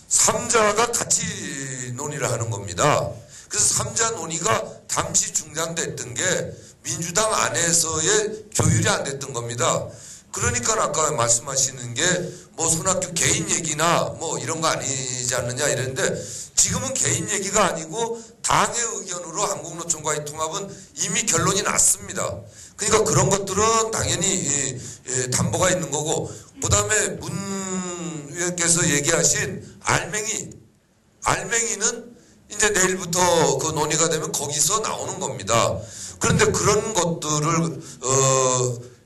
3자가 같이 논의를 하는 겁니다. 그래서 3자 논의가 잠시 중단됐던 게 민주당 안에서의 조율이 안 됐던 겁니다. 그러니까 아까 말씀하시는 게 뭐 손학규 개인 얘기나 뭐 이런 거 아니지 않느냐 이랬는데 지금은 개인 얘기가 아니고 당의 의견으로 한국노총과의 통합은 이미 결론이 났습니다. 그러니까 그런 것들은 당연히 담보가 있는 거고 그 다음에 문 위원께서 얘기하신 알맹이는 이제 내일부터 그 논의가 되면 거기서 나오는 겁니다. 그런데 그런 것들을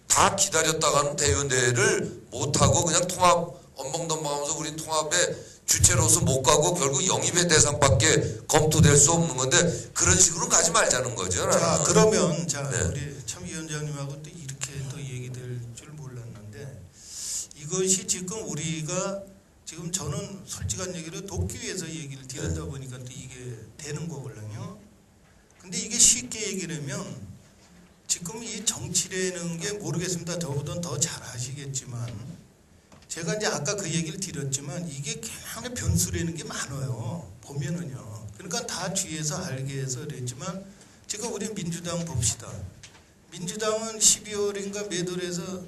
다 기다렸다가는 대의원대회를 못하고 그냥 통합 엄벙덤벙하면서 우린 통합의 주체로서 못 가고 결국 영입의 대상밖에 검토될 수 없는 건데 그런 식으로는 가지 말자는 거죠. 자 그러면 네. 우리 참위원장님하고 또 이렇게 또 얘기될 줄 몰랐는데 이것이 지금 우리가 지금 저는 솔직한 얘기로 돕기 위해서 얘기를 드렸다 보니까 또 이게 되는 거거든요. 근데 이게 쉽게 얘기를 하면 지금 이 정치라는 게 모르겠습니다. 저보다는 더 잘 아시겠지만 제가 이제 아까 그 얘기를 드렸지만 이게 굉장히 변수라는 게 많아요. 보면은요. 그러니까 다 뒤에서 알게 해서 그랬지만 지금 우리 민주당 봅시다. 민주당은 12월인가 몇 월에서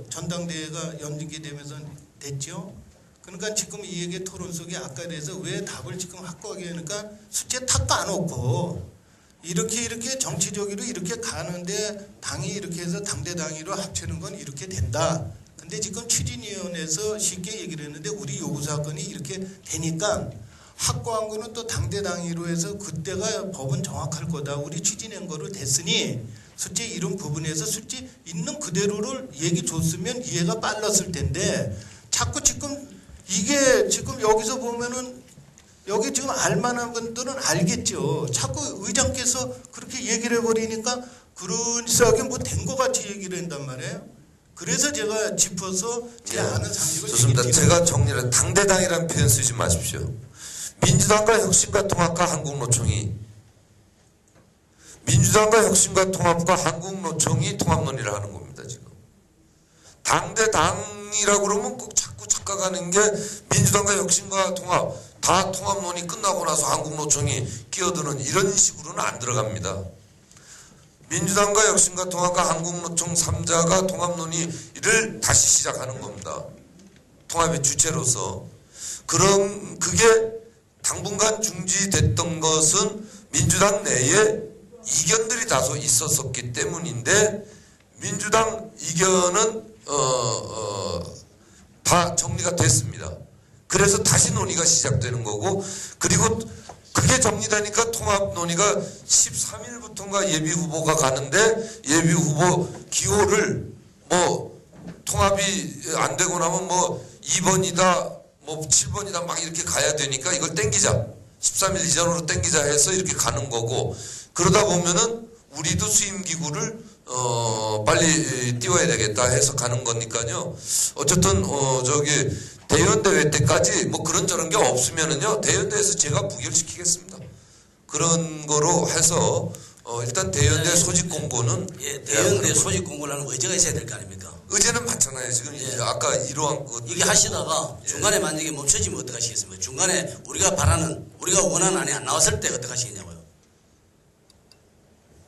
전당대회가 연기되면서 됐죠. 그러니까 지금 이 얘기 토론 속에 아까 그래서 왜 답을 지금 확고하게 하니까 숫자 탁 까놓고 이렇게 정치적으로 이렇게 가는데 당이 이렇게 해서 당대 당위로 합치는 건 이렇게 된다. 근데 지금 추진위원회에서 쉽게 얘기를 했는데 우리 요구 사건이 이렇게 되니까 확고한 거는 또 당대 당위로 해서 그때가 법은 정확할 거다. 우리 추진한 거로 됐으니 솔직히 이런 부분에서 솔직히 있는 그대로를 얘기 줬으면 이해가 빨랐을 텐데 자꾸 지금 이게 지금 여기서 보면은 여기 지금 알만한 분들은 알겠죠. 자꾸 의장께서 그렇게 얘기를 해버리니까 그런싸하게 뭐 된 것 같이 얘기를 한단 말이에요. 그래서 제가 짚어서 제 아는 상식을 좋습니다. 제가 정리를 당대당이라는 표현 쓰지 마십시오. 민주당과 혁신과 통합과 한국노총이 민주당과 혁신과 통합과 한국노총이 통합론의를 하는 겁니다. 지금 당대당이라고 그러면 꼭 자꾸 착각하는 게 민주당과 혁신과 통합 다 통합론이 끝나고 나서 한국노총이 끼어드는 이런 식으로는 안 들어갑니다. 민주당과 혁신과 통합과 한국노총 3자가 통합론의를 다시 시작하는 겁니다. 통합의 주체로서. 그럼 그게 당분간 중지됐던 것은 민주당 내에 이견들이 다소 있었었기 때문인데 민주당 이견은 다 정리가 됐습니다. 그래서 다시 논의가 시작되는 거고 그리고 그게 정리되니까 통합 논의가 13일부터인가 예비 후보가 가는데 예비 후보 기호를 뭐 통합이 안 되고 나면 뭐 2번이다 뭐 7번이다 막 이렇게 가야 되니까 이걸 땡기자 13일 이전으로 땡기자 해서 이렇게 가는 거고 그러다 보면은 우리도 수임기구를 빨리 띄워야 되겠다 해서 가는 거니까요. 어쨌든 저기 대의원대회 때까지 뭐 그런저런 게 없으면은요 대의원대회에서 제가 부결시키겠습니다. 그런 거로 해서 일단 대의원대회 소집 공고는 예, 대의원대회 소집 공고를 하는 의제가 있어야 될 거 아닙니까? 의제는 맞잖아요. 지금 예. 아까 이러한 것 이게 하시다가 중간에 만약에 멈춰지면 어떡하시겠습니까? 중간에 우리가 바라는 우리가 원하는 안이 안 나왔을 때 어떡하시겠냐고요?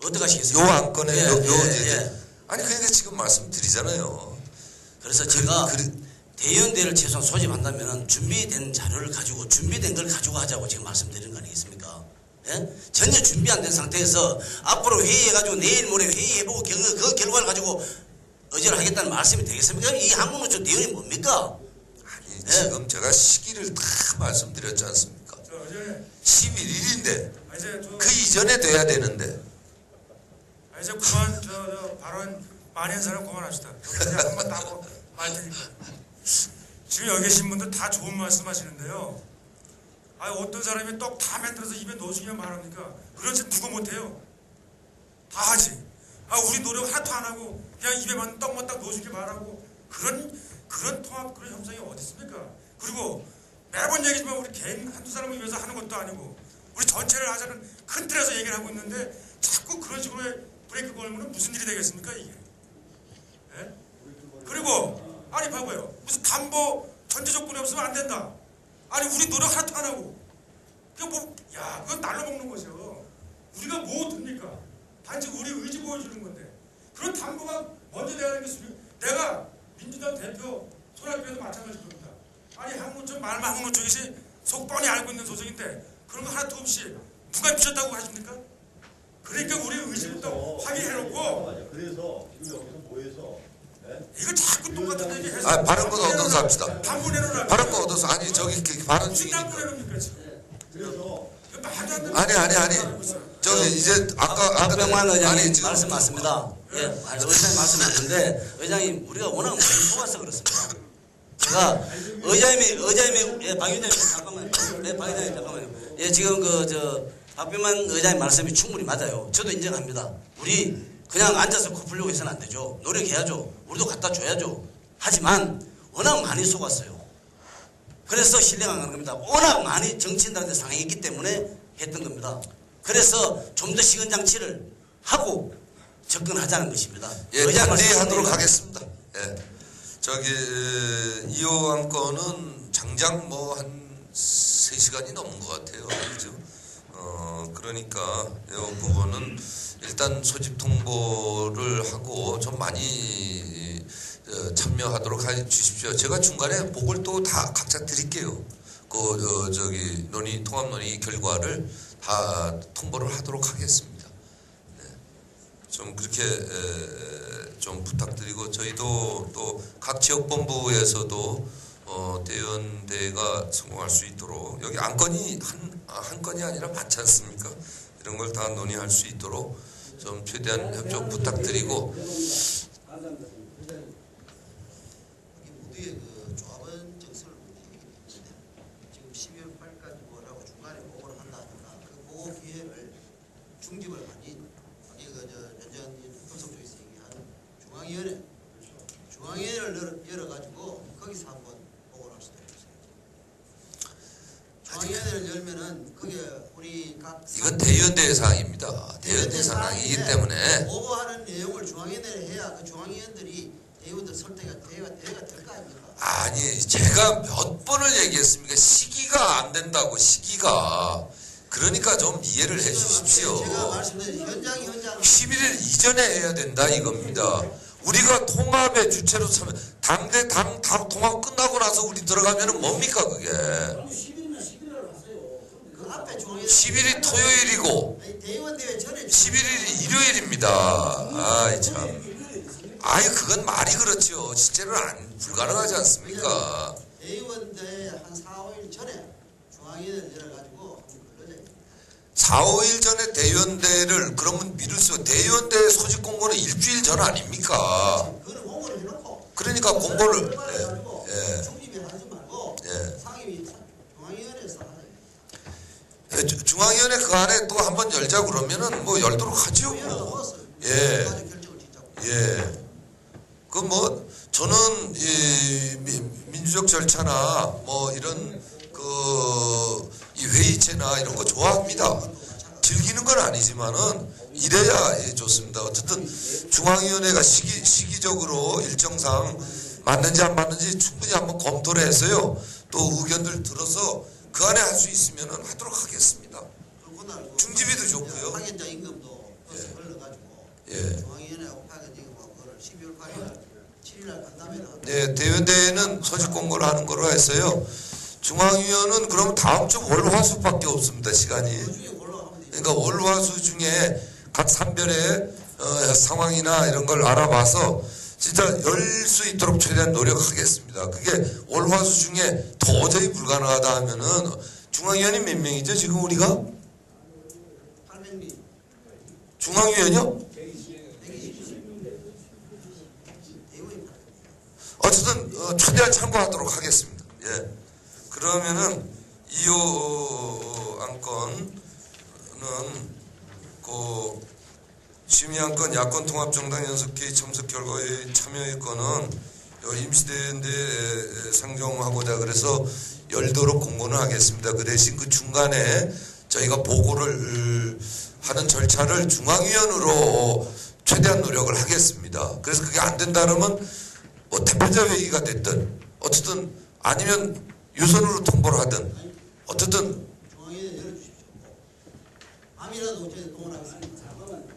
어떡하시겠습니까? 요 안건에 예, 예. 아니 그러니까 지금 말씀드리잖아요. 그래서 제가 대의원대회를 최소한 소집한다면 준비된 자료를 가지고 준비된 걸 가지고 하자고 지금 말씀드리는 거 아니겠습니까? 예? 전혀 준비 안 된 상태에서 앞으로 회의해가지고 내일 모레 회의해보고 그 결과를 가지고 의제를 하겠다는 말씀이 되겠습니까? 이 한국노총 대의원이 뭡니까? 아니 지금 제가 시기를 다 말씀드렸지 않습니까? 11일인데 그 이전에 돼야 되는데 이제 그만 발언 많이 한 사람 그만합시다. 그냥 한번 다 하고 말 테니까. 지금 여기 계신 분들 다 좋은 말씀 하시는데요. 어떤 사람이 떡 다 만들어서 입에 넣어주기만 말합니까? 그런 짓 누구 못해요? 다 하지. 우리 노력 하나도 안 하고 그냥 입에만 떡만 딱 넣어주기 말하고 그런 통합 그런 형상이 어디 있습니까? 그리고 매번 얘기지만 우리 개인 한두 사람을 위해서 하는 것도 아니고 우리 전체를 하자는 큰 틀에서 얘기를 하고 있는데 자꾸 그런 식으로 브레이크 걸면 무슨 일이 되겠습니까 이게? 예? 그리고 아니 봐봐요. 무슨 담보 전제 조건이 없으면 안 된다. 아니 우리 노력 하나도 안 하고 그건 날로 먹는 것이요. 우리가 뭐 듭니까? 단지 우리 의지 보여주는 건데 그런 담보가 먼저 돼야 되는 게 내가 민주당 대표 손학규에도 마찬가지일 겁니다. 아니 한국노총 말만 한국노총이지 속 뻔히 알고 있는 소속인데 그런 거 하나도 없이 누가 미쳤다고 하십니까? 그러니까 우리 의지부터 확인해놓고 그래서 지금 여기서 모여서 이거 자꾸 똑같은 얘기 해서 발언권 얻어서 합시다. 담보 내놓으라. 발언권 얻어서 아니 저기 발언 중이니까. 담보 내놓습니까 지금? 그래서 아니 저기 이제 아까 박병만 의장님 아니, 지금 말씀 맞습니다. 예, 의장님 말씀 맞는데 의장님 우리가 워낙 많이 속아서 그렇습니다. 제가 의장님이 예, 박 의장님 잠깐만요. 네, 박 의장님 잠깐만요. 예, 지금 박병만 의장님 말씀이 충분히 맞아요. 저도 인정합니다. 우리 그냥 앉아서 코 풀려고 해서는 안 되죠. 노력해야죠. 우리도 갖다 줘야죠. 하지만 워낙 많이 속았어요. 그래서 신뢰가 안 가는 겁니다. 워낙 많이 정치인들한테 상했기 때문에 했던 겁니다. 그래서 좀 더 시간장치를 하고 접근하자는 것입니다. 예, 단대하도록 하겠습니다. 예, 저기 이호 안건은 장장 뭐 한 3시간이 넘은 것 같아요. 그죠? 그러니까 이 부분은 일단 소집 통보를 하고 좀 많이 참여하도록 해 주십시오. 제가 중간에 보고를 또 다 각자 드릴게요. 저기 통합 논의 결과를 다 통보를 하도록 하겠습니다. 좀 그렇게 좀 부탁드리고 저희도 또 각 지역본부에서도 대의원대회가 성공할 수 있도록 여기 안건이 한 건이 아니라 많지 않습니까? 이런 걸 다 논의할 수 있도록 좀 최대한 협조 부탁드리고 모두의 그 조합원 정서를 지금 12월 8일까지 뭐라고 중간에 보고를 한다 하니까 그 보고 기회를 중집을 많이 연전이 분석 쪽에서 얘기하는 중앙위원회를 열어가지고 거기서 한번 보고를 할 수도 있어요. 중앙위원회를 열면은 그게 우리 각 이건 대의원대회 사항입니다. 대의원대회 사항이기 때문에 보고하는 내용을 중앙위원회를 해야 그 중앙위원들이 대의원들 설득이 대회가 될 거 아닙니까? 아니 제가 몇 번을 얘기했습니까? 시기가 안 된다고 시기가. 그러니까 좀 이해를 해 주십시오. 제가 말씀드린 현장 11일 이전에 해야 된다 이겁니다. 우리가 통합의 주체로 서면 당 통합 끝나고 나서 우리 들어가면은 뭡니까 그게? 10일이 토요일이고 11일이 일요일입니다. 아이 참. 아이 그건 말이 그렇죠. 실제로는 불가능하지 않습니까? 대의원대회 한 4, 5일 전에 중앙위원회를 열어가지고 4, 5일 전에 대의원대회를 그러면 미룰 수 대의원대회 소집 공고는 일주일 전 아닙니까? 그거는 공고를 해놓고 그러니까 공고를 중립이 하지 말고 상임위 중앙위원회에서 중앙위원회 그 안에 또 한번 열자 그러면은 뭐 열도록 하죠. 그 뭐 저는 이 민주적 절차나 뭐 이런 이 회의체나 이런 거 좋아합니다. 즐기는 건 아니지만은 이래야 좋습니다. 어쨌든 중앙위원회가 시기적으로 일정상 맞는지 안 맞는지 충분히 한번 검토를 해서요. 또 의견들 들어서 그 안에 할 수 있으면은 하도록 하겠습니다. 중지비도 좋고요. 파견자 임금도 걸러가지고 중앙위원회하고 파견자 임금하고 그걸 12월 8일 7일날 간다면은 네, 대의원대회는 소집 공고를 하는 거로 해서요. 중앙위원은 그러면 다음 주 월화수밖에 없습니다. 시간이. 그러니까 월화수 중에 각 산별의 상황이나 이런 걸 알아봐서 진짜 열 수 있도록 최대한 노력하겠습니다. 그게 월화수 중에 도저히 불가능하다 하면은 중앙위원이 몇 명이죠? 지금 우리가? 800명. 중앙위원이요? 어쨌든 최대한 참고하도록 하겠습니다. 예. 그러면은 이 안건은 그 심의안건 야권통합정당 연석회의 참석 결과의 참여의 건은 임시대회인데 상정하고자 그래서 열도록 공고는 하겠습니다. 그 대신 그 중간에 저희가 보고를 하는 절차를 중앙위원으로 최대한 노력을 하겠습니다. 그래서 그게 안 된다 그러면 뭐 대표자 회의가 됐든 어쨌든 아니면 유선으로 통보를 하든 어쨌든 중앙위원회 열어주십시오. 밤이라도 어쨌든 동원하겠습니다. 잠깐만,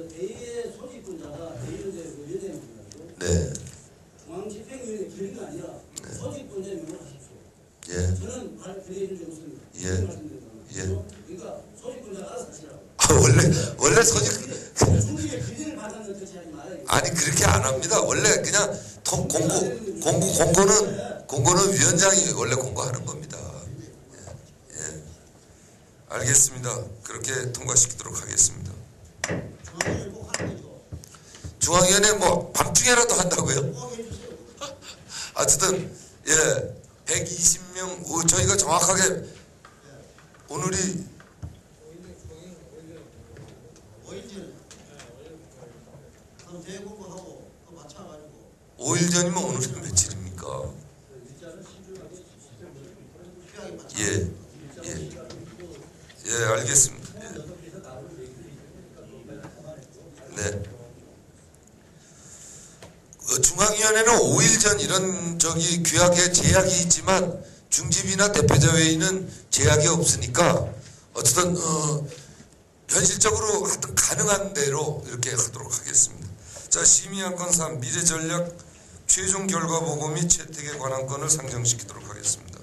대의회 소집분자가 대의원대 위원장입니다. 네. 중앙집행위원회 기능이 아니라 소집분자 명을 하십시오. 예. 저는 발표해준 적 없습니다. 그러니까 소집분자가 알아서 하시라고. 원래 소집 중립의 기능을 받았는 것이 하지 말아요. 아니 그렇게 안 합니다. 원래 그냥 공고는 위원장이 원래 공고하는 겁니다. 예. 알겠습니다. 그렇게 통과시키도록 하겠습니다. 중앙위원회 꼭 하는 거죠. 중앙위원회 뭐 밤중에라도 한다고요? 어쨌든 120명 저희가 정확하게 오늘이 5일 전에 그럼 대공부하고 또 맞춰가지고 5일 전이면 오늘이 며칠입니까? 예, 알겠습니다. 네. 중앙위원회는 5일 전 이런 규약에 제약이 있지만 중집이나 대표자 회의는 제약이 없으니까 어쨌든 현실적으로 하여튼 가능한 대로 이렇게 하도록 하겠습니다. 자, 심의안건 3 미래전략 최종 결과 보고 및 채택에 관한 건을 상정시키도록 하겠습니다.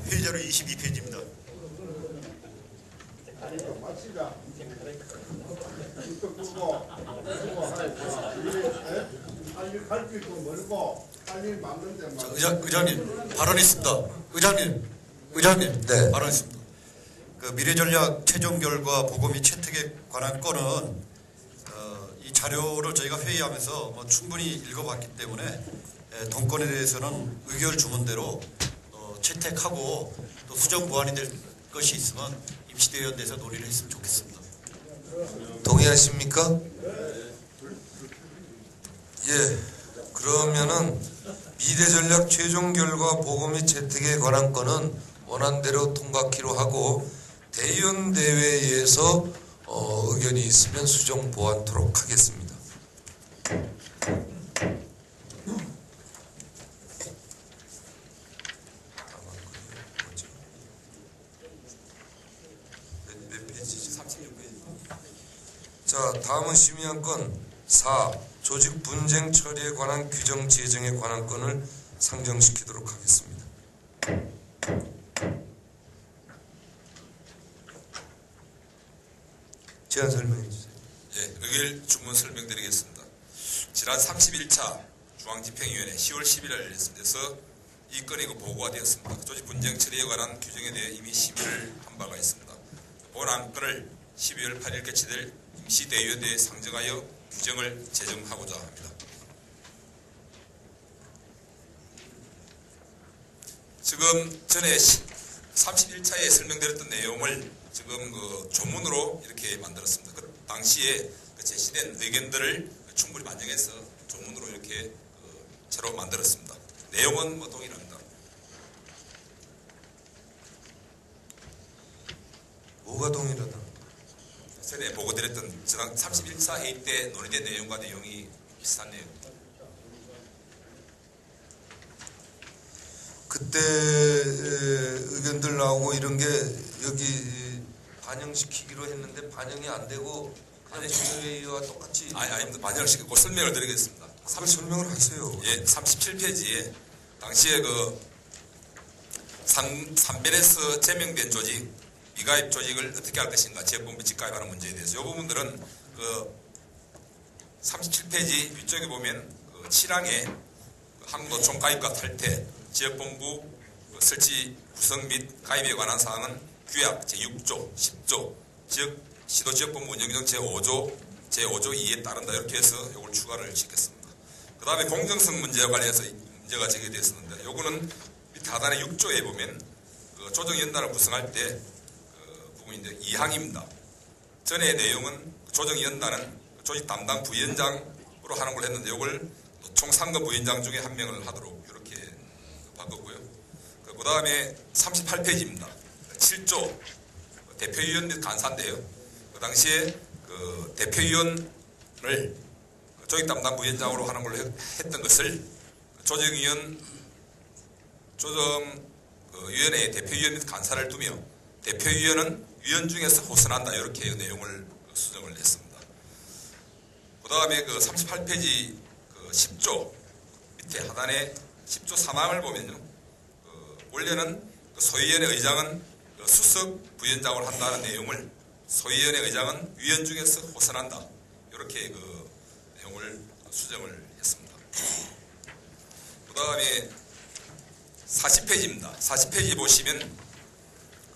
회의자료 22페이지입니다. 빨리 갈 길도 멀고 빨리 맞는 데만. 의장님 발언 있습니다. 의장님 네. 발언 있습니다. 그 미래전략 최종 결과 보고 및 채택에 관한 건은 이 자료를 저희가 회의하면서 충분히 읽어봤기 때문에 동건에 대해서는 의결 주문대로 채택하고 또 수정 보완이 될 것이 있으면 임시대의원대에서 논의를 했으면 좋겠습니다. 동의하십니까? 예. 그러면은 미래전략 최종 결과 보고 및 채택에 관한 건은 원안대로 통과키로 하고 대의원 대회에서 의견이 있으면 수정 보완토록 하겠습니다. 몇 페이지지? 36페이지. 자, 다음은 심의안건 4. 조직 분쟁 처리에 관한 규정 제정에 관한 건을 상정시키도록 하겠습니다. 제안 설명해 주세요. 예, 의결 주문 설명드리겠습니다. 지난 31차 중앙집행위원회 10월 11일 예정돼서 이 건이 보고가 되었습니다. 조직 분쟁 처리에 관한 규정에 대해 이미 심의를 한 바가 있습니다. 본 안건을 12월 8일 개최될 임시대의원대회에 상정하여 규정을 제정하고자 합니다. 지금 전에 31차에 설명드렸던 내용을 지금 그 조문으로 이렇게 만들었습니다. 그 당시에 그 제시된 의견들을 충분히 반영해서 조문으로 이렇게 새로 만들었습니다. 내용은 동일합니다. 뭐가 동일하다? 전에 보고드렸던 지난 31차 회의 때 논의된 내용과 내용이 비슷한 내용입니다. 그때 의견들 나오고 이런 게 여기 반영시키기로 했는데 반영이 안 되고 그냥 중요회의와 똑같이 아닙니다. 반영을 시키고 설명을 드리겠습니다. 설명을 하세요. 예, 37페이지에 당시에 그 산별에서 제명된 조직, 미가입 조직을 어떻게 할 것인가, 지역본부 직가입하는 문제에 대해서 이 부분들은 그 37페이지 위쪽에 보면 그 7항에 한국노총 가입과 탈퇴, 지역본부 설치 구성 및 가입에 관한 사항은 규약 제6조, 10조, 시도지역본부 운영규정 제5조, 제5조 2에 따른다. 이렇게 해서 이걸 추가를 시켰습니다. 그 다음에 공정성 문제와 관련해서 문제가 제기되었었는데 요거는 밑에 하단의 6조에 보면 그 조정위원단을 구성할 때 그 부분이 이제 2항입니다. 전의 내용은 조정위원단은 조직 담당 부위원장으로 하는 걸 했는데 요걸 노총 상급 부위원장 중에 한 명을 하도록 이렇게 바꿨고요. 그 다음에 38페이지입니다. 7조 대표위원 및 간사인데요. 그 당시에 그 대표위원을 조직 담당 부위원장으로 하는 걸로 했던 것을 조정위원회에 대표위원 및 간사를 두며 대표위원은 위원 중에서 호선한다. 이렇게 내용을 수정을 했습니다. 그 다음에 그 38페이지 그 10조 밑에 하단에 10조 3항을 보면요. 원래는 그 소위원회 의장은 그 수석 부위원장으로 한다는 내용을 소위원회 의장은 위원 중에서 호선한다. 이렇게 그 내용을 수정을 했습니다. 그 다음에 40페이지입니다. 40페이지 보시면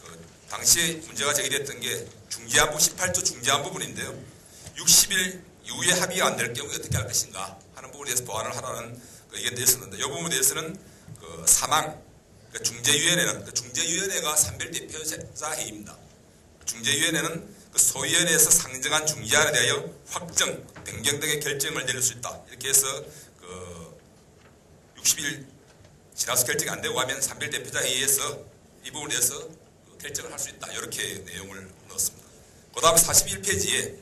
그 당시에 문제가 제기됐던 게 중재안부 18조 중재안 부분인데요. 60일 이후에 합의가 안 될 경우에 어떻게 할 것인가 하는 부분에 대해서 보완을 하라는 그 의견도 있었는데 이 부분에 대해서는 그 사망 그 중재위원회는 그 중재위원회가 산별대표자 회의입니다. 중재위원회는 그 소위원회에서 상정한 중재안에 대하여 확정, 변경 등의 결정을 내릴 수 있다. 이렇게 해서 그 60일 지나서 결정이 안 되고 하면 산별대표자 회의에서 이 부분에 대해서 그 결정을 할 수 있다. 이렇게 내용을 넣었습니다. 그 다음에 41페이지에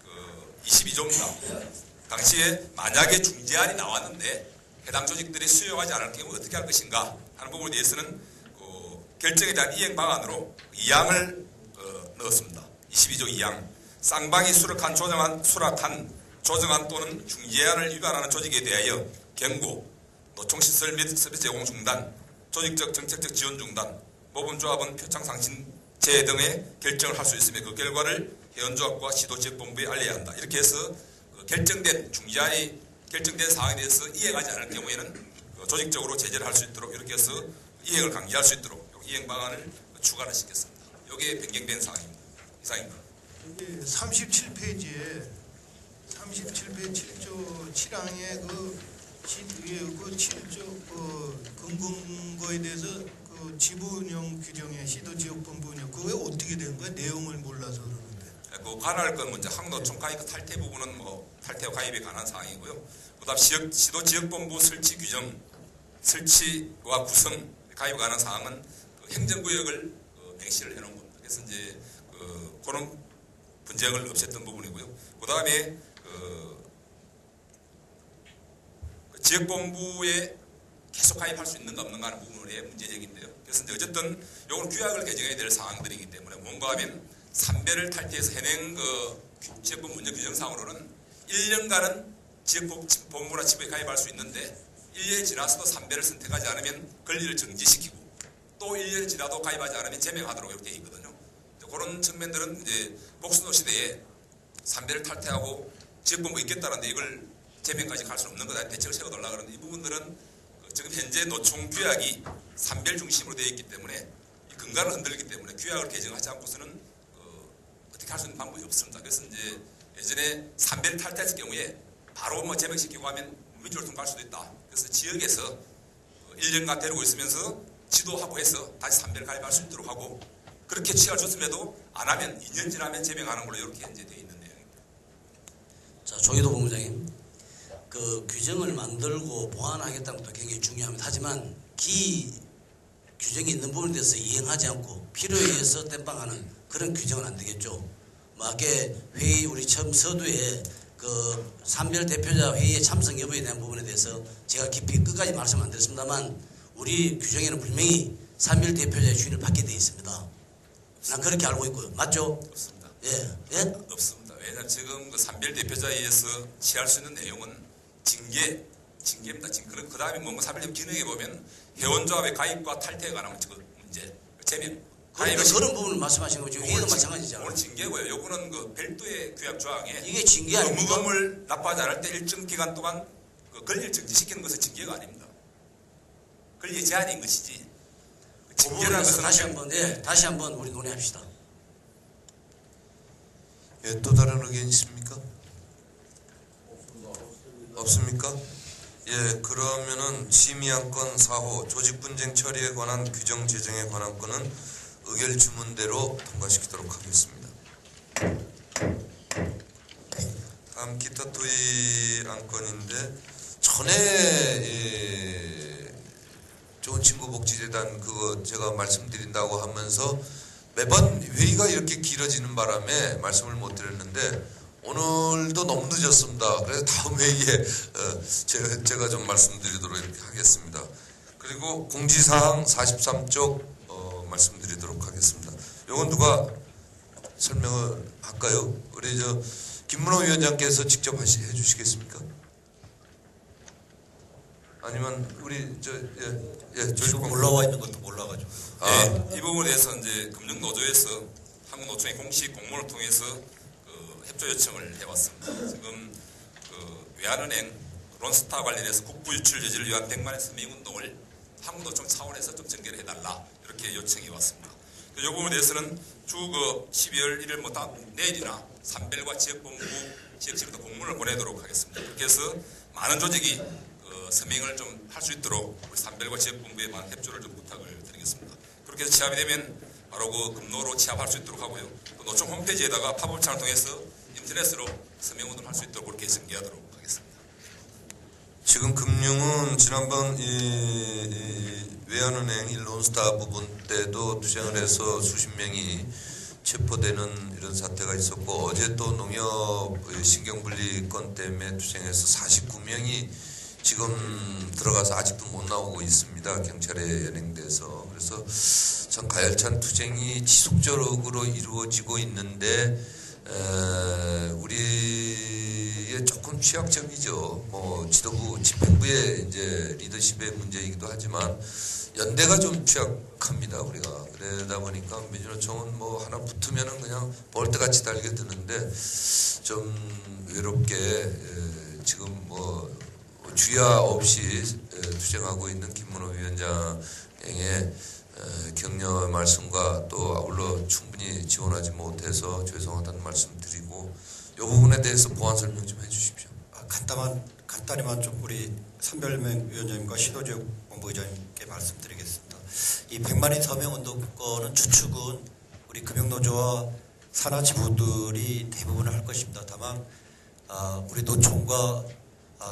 그 22조입니다. 당시에 만약에 중재안이 나왔는데 해당 조직들이 수용하지 않을 경우 어떻게 할 것인가 하는 부분에 대해서는 그 결정에 대한 이행 방안으로 2항을 넣었습니다. 22조 2항. 쌍방이 수락한 조정안 또는 중재안을 위반하는 조직에 대하여 경고, 노총시설 및 서비스 제공 중단, 조직적 정책적 지원 중단, 모범조합은 표창상신제 등의 결정을 할 수 있으며 그 결과를 회원조합과 시도지역본부에 알려야 한다. 이렇게 해서 그 결정된 중재안이 결정된 사항에 대해서 이행하지 않을 경우에는 조직적으로 제재를 할 수 있도록 이렇게 해서 이행을 강제할 수 있도록 이행 방안을 추가를 시켰습니다. 이게 변경된 사항입니다. 이상입니다. 이게 37페이지에 37페이지 7조 7항의 그 7조 근거에 대해서 그 지부운영 규정에 시도지역본부 운영 그게 어떻게 된 거야? 내용을 몰라서 그러는데. 그 관할 건 먼저 항노총 가입 탈퇴 부분은 뭐 탈퇴 가입에 관한 사항이고요. 그다음 시도지역본부 설치 규정, 설치와 구성 가입에 관한 사항은 그 행정구역을 명시를 해놓은 겁니다. 그래서 이제 그런 분쟁을 없앴던 부분이고요. 그다음에 지역본부에 계속 가입할 수 있는가 없는가 하는 부분의 문제제기인데요. 그래서 이제 어쨌든 이건 규약을 개정해야 될 사항들이기 때문에 뭔가 하면 산별을 탈퇴해서 해낸 지역본부 운영 규정상으로는 1년간은 지역본부나 지부에 가입할 수 있는데 1년이 지나서도 산별을 선택하지 않으면 권리를 정지시키고 또 1년이 지나도 가입하지 않으면 제명하도록 이렇게 되어 있거든요. 그런 측면들은 이제 복수노 시대에 산별을 탈퇴하고 지역본부 있겠다는데 이걸 제명까지 갈 수 없는 거다 대책을 세워달라 그러는데 이 부분들은 지금 현재 노총 규약이 산별 중심으로 되어 있기 때문에 이 근간을 흔들기 때문에 규약을 개정하지 않고서는 어떻게 할 수 있는 방법이 없습니다. 그래서 이제 예전에 산별 탈퇴했을 경우에 바로 뭐 제명시키고 하면 민주노총 갈 수도 있다. 그래서 지역에서 1년간 데리고 있으면서 지도하고 해서 다시 산별 가입할 수 있도록 하고 그렇게 취할 줬음에도 안 하면 2년 지나면 제명하는 걸로 이렇게 현재 되어 있는 내용입니다. 자, 조기도 본부장님, 그 규정을 만들고 보완하겠다는 것도 굉장히 중요합니다. 하지만 규정이 있는 부분에 대해서 이행하지 않고 필요에 의해서 땜빵하는 그런 규정은 안 되겠죠. 뭐 아까 회의 우리 처음 서두에 그 산별 대표자 회의에 참석 여부에 대한 부분에 대해서 제가 깊이 끝까지 말씀 안 드렸습니다만 우리 규정에는 분명히 산별 대표자의 주인을 받게 되어 있습니다. 난 그렇게 알고 있고요. 맞죠? 없습니다. 예. 없습니다. 왜냐하면 지금 그 산별 대표자에 의해서 취할 수 있는 내용은 징계입니다. 그 다음에 뭔가 산별 기능에 보면 회원조합의 가입과 탈퇴에 관한 문제, 제명. 그러니까 그런 부분을 말씀하시는 거죠. 회의도 마찬가지잖아요. 오늘 징계고요. 요거는 그 별도의 규약 조항에 이게 징계 아닙니까? 의무금을 납부하지 않을 때 일정 기간 동안 그 권리를 정지시키는 것은 징계가 아닙니다. 권리 제한인 것이지. 그 부분에서 다시 한번 우리 논의합시다. 예, 또 다른 의견 있습니까? 없습니까? 예, 그러면은 심의안건 4호 조직분쟁 처리에 관한 규정 제정에 관한 건은 의결 주문대로 통과시키도록 하겠습니다. 다음 기타 토의 안건인데 전에 좋은 친구 복지재단 그거 제가 말씀드린다고 하면서 매번 회의가 이렇게 길어지는 바람에 말씀을 못 드렸는데 오늘도 너무 늦었습니다. 그래서 다음 회의에 제가 좀 말씀드리도록 이렇게 하겠습니다. 그리고 공지사항 43쪽 말씀드리도록 하겠습니다. 이건 누가 설명을 할까요? 우리 김문호 위원장께서 직접 해주시겠습니까? 아니면 우리 지금 올라와 있는 것도 몰라가지고. 이 부분에 대해서 이제 금융노조에서 한국노총의 공식 공문을 통해서 협조 요청을 해왔습니다. 지금 외환은행 론스타 관련해서 국부 유출 저지를 위한 100만의 서명운동을 한국노총 차원에서 좀 전개를 해달라 이렇게 요청해 왔습니다. 이 부분에 대해서는 주 12월 1일 내일이나 산별과 지역본부, 지역지부터 공문을 보내도록 하겠습니다. 그렇게 해서 많은 조직이 서명을 좀 할 수 있도록 우리 산별과 지역본부에 많은 협조를 좀 부탁을 드리겠습니다. 그렇게 해서 취합이 되면 바로 그 금노로 취합할 수 있도록 하고요. 또 노총 홈페이지에다가 팝업창을 통해서 인터넷으로 서명운동을 할 수 있도록 그렇게 전개하도록 하겠습니다. 지금 금융은 지난번 외환은행 일론스타 부분 때도 투쟁을 해서 수십 명이 체포되는 이런 사태가 있었고 어제 또 농협 신경분리 건 때문에 투쟁해서 49명이 지금 들어가서 아직도 못 나오고 있습니다. 경찰에 연행돼서. 그래서 참 가열찬 투쟁이 지속적으로 이루어지고 있는데 우리의 조금 취약점이죠. 뭐 지도부, 집행부의 이제 리더십의 문제이기도 하지만 연대가 좀 취약합니다. 우리가. 그러다 보니까 민주노총은 뭐 하나 붙으면은 그냥 벌떼같이 달겨드는데 좀 외롭게 지금 뭐 주야 없이 투쟁하고 있는 김문호 위원장의 격려 말씀과 또 아울러 충분히 지원하지 못해서 죄송하다는 말씀 드리고 이 부분에 대해서 보완 설명 좀 해주십시오. 간단히만 좀 우리 산별명 위원장님과 시도지역본부 의장님께 말씀드리겠습니다. 이 100만인 서명 운동권은 추측은 우리 금융노조와 산하지부들이 대부분을 할 것입니다. 다만 우리 노총과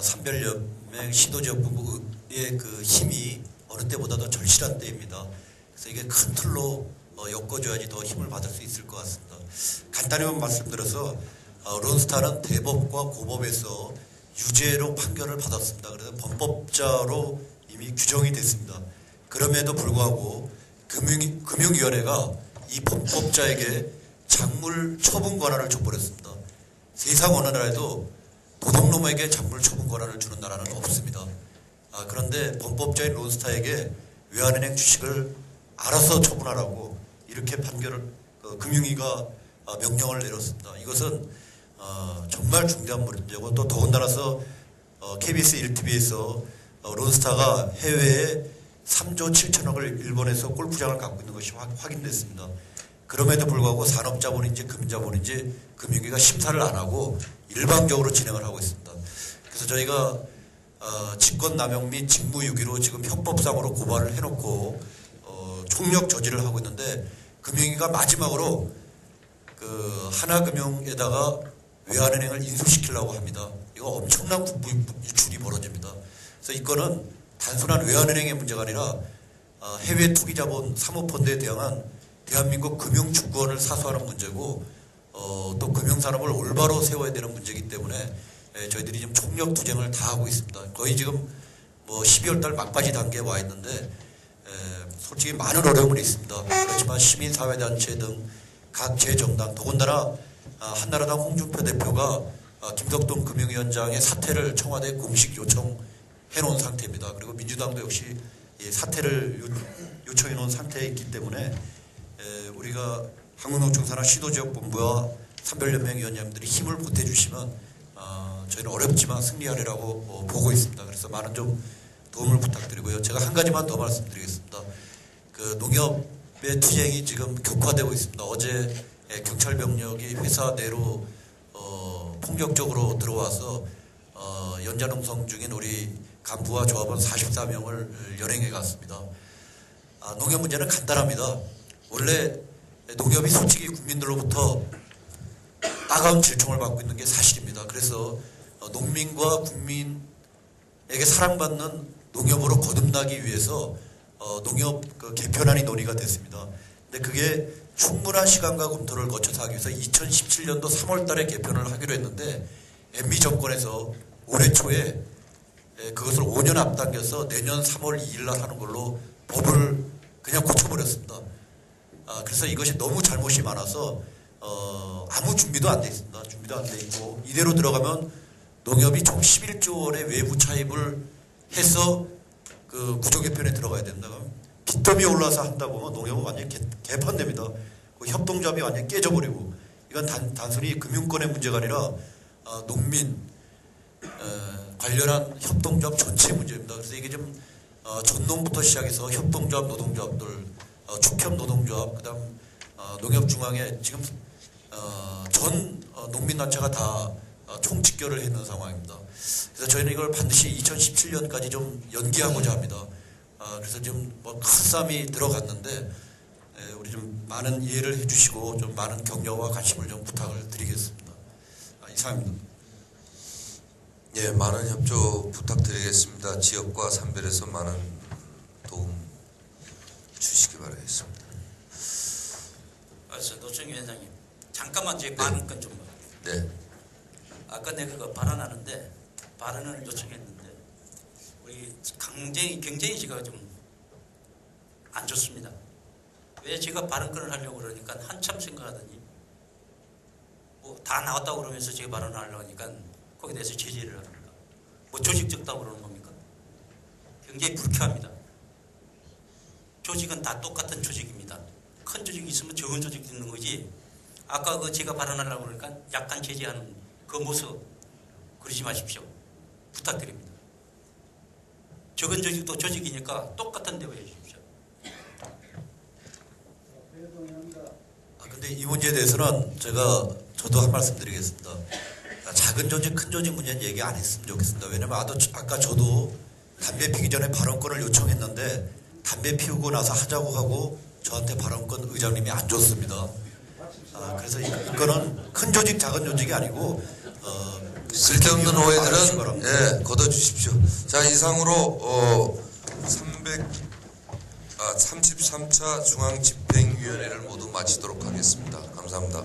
산별연맹 시도지역본부의 그 힘이 어느 때보다도 절실한 때입니다. 그래서 이게 큰 틀로 엮어줘야지 더 힘을 받을 수 있을 것 같습니다. 간단히만 말씀드려서 론스타는 대법과 고법에서 유죄로 판결을 받았습니다. 그래서 범법자로 이미 규정이 됐습니다. 그럼에도 불구하고 금융위원회가 이 범법자에게 작물 처분 권한을 줘버렸습니다. 세상 어느 나라에도 도둑놈에게 작물 처분 권한을 주는 나라는 없습니다. 그런데 범법자인 론스타에게 외환은행 주식을 알아서 처분하라고 이렇게 금융위가 명령을 내렸습니다. 이것은 정말 중대한 문제고 또 더군다나서 KBS 1TV에서 론스타가 해외에 3조 7천억을 일본에서 골프장을 갖고 있는 것이 확인됐습니다. 그럼에도 불구하고 산업자본인지 금자본인지 금융위가 심사를 안 하고 일방적으로 진행을 하고 있습니다. 그래서 저희가 직권남용 및 직무유기로 지금 형법상으로 고발을 해놓고 총력 저지를 하고 있는데 금융위가 마지막으로 그 하나금융에다가 외환은행을 인수시키려고 합니다. 이거 엄청난 국부 유출이 벌어집니다. 그래서 이 건은 단순한 외환은행의 문제가 아니라 해외 투기자본 사모펀드에 대한 대한민국 금융주권을 사수하는 문제고 또 금융산업을 올바로 세워야 되는 문제이기 때문에 저희들이 지금 총력 투쟁을 다 하고 있습니다. 거의 지금 뭐 12월 달 막바지 단계에 와 있는데 솔직히 많은 어려움은 있습니다. 그렇지만 시민사회단체 등 각 제 정당 더군다나 한나라당 홍준표 대표가 김덕동 금융위원장의 사퇴를 청와대에 공식 요청해 놓은 상태입니다. 그리고 민주당도 역시 사퇴를 요청해 놓은 상태에 있기 때문에 우리가 한국노총산하 시도지역본부와 산별연맹위원장님들이 힘을 보태주시면 저희는 어렵지만 승리하리라고 보고 있습니다. 그래서 많은 좀 도움을 부탁드리고요. 제가 한 가지만 더 말씀드리겠습니다. 그 농협의 투쟁이 지금 격화되고 있습니다. 어제 경찰 병력이 회사 내로 폭력적으로 들어와서 연자농성 중인 우리 간부와 조합원 44명을 연행해 갔습니다. 농협 문제는 간단합니다. 원래 농협이 솔직히 국민들로부터 따가운 질총을 받고 있는 게 사실입니다. 그래서 농민과 국민에게 사랑받는 농협으로 거듭나기 위해서 농협 그 개편안이 논의가 됐습니다. 근데 그게 충분한 시간과 검토를 거쳐서 하기 위해서 2017년도 3월 달에 개편을 하기로 했는데 MB 정권에서 올해 초에 그것을 5년 앞당겨서 내년 3월 2일 날 하는 걸로 법을 그냥 고쳐버렸습니다. 그래서 이것이 너무 잘못이 많아서 아무 준비도 안 돼 있습니다. 준비도 안 돼 있고 이대로 들어가면 농협이 총 11조 원의 외부 차입을 해서 그 구조개편에 들어가야 된다. 빚더미 올라서 한다 보면 농협은 완전히 개판됩니다. 그 협동조합이 완전히 깨져버리고 이건 단순히 금융권의 문제가 아니라 농민 관련한 협동조합 전체 문제입니다. 그래서 이게 좀 전농부터 시작해서 협동조합, 노동조합들, 축협 노동조합, 그다음 농협중앙에 지금 전 농민단체가 다 총집결을 했는 상황입니다. 그래서 저희는 이걸 반드시 2017년까지 좀 연기하고자 합니다. 그래서 좀 뭐 큰 싸움이 들어갔는데 우리 좀 많은 이해를 해주시고 좀 많은 격려와 관심을 좀 부탁을 드리겠습니다. 이상입니다. 예, 많은 협조 부탁드리겠습니다. 지역과 산별에서 많은 도움 주시기 바라겠습니다. 노총 위원장님, 잠깐만 제 발언권 좀. 네. 아까 내가 그 발언하는데 발언을 요청했는데 우리 경쟁이 제가 좀 안 좋습니다. 왜 제가 발언권을 하려고 그러니까 한참 생각하더니 뭐 다 나왔다고 그러면서 제가 발언을 하려고 하니까 거기에 대해서 제재를 합니다. 뭐 조직 적다고 그러는 겁니까? 굉장히 불쾌합니다. 조직은 다 똑같은 조직입니다. 큰 조직이 있으면 적은 조직이 있는 거지. 아까 그 제가 발언하려고 그러니까 약간 제재하는 그 모습 그러지 마십시오. 부탁드립니다. 적은 조직도 조직이니까 똑같은 대우해 주십시오. 근데 이 문제에 대해서는 저도 한 말씀 드리겠습니다. 작은 조직, 큰 조직 문제는 얘기 안 했으면 좋겠습니다. 왜냐면 아까 저도 담배 피기 전에 발언권을 요청했는데 담배 피우고 나서 하자고 하고 저한테 발언권 의장님이 안 줬습니다. 그래서 이거는 큰 조직, 작은 조직이 아니고 쓸데없는 오해들은 걷어주십시오. 자, 이상으로 33차 중앙집행위원회를 모두 마치도록 하겠습니다. 감사합니다.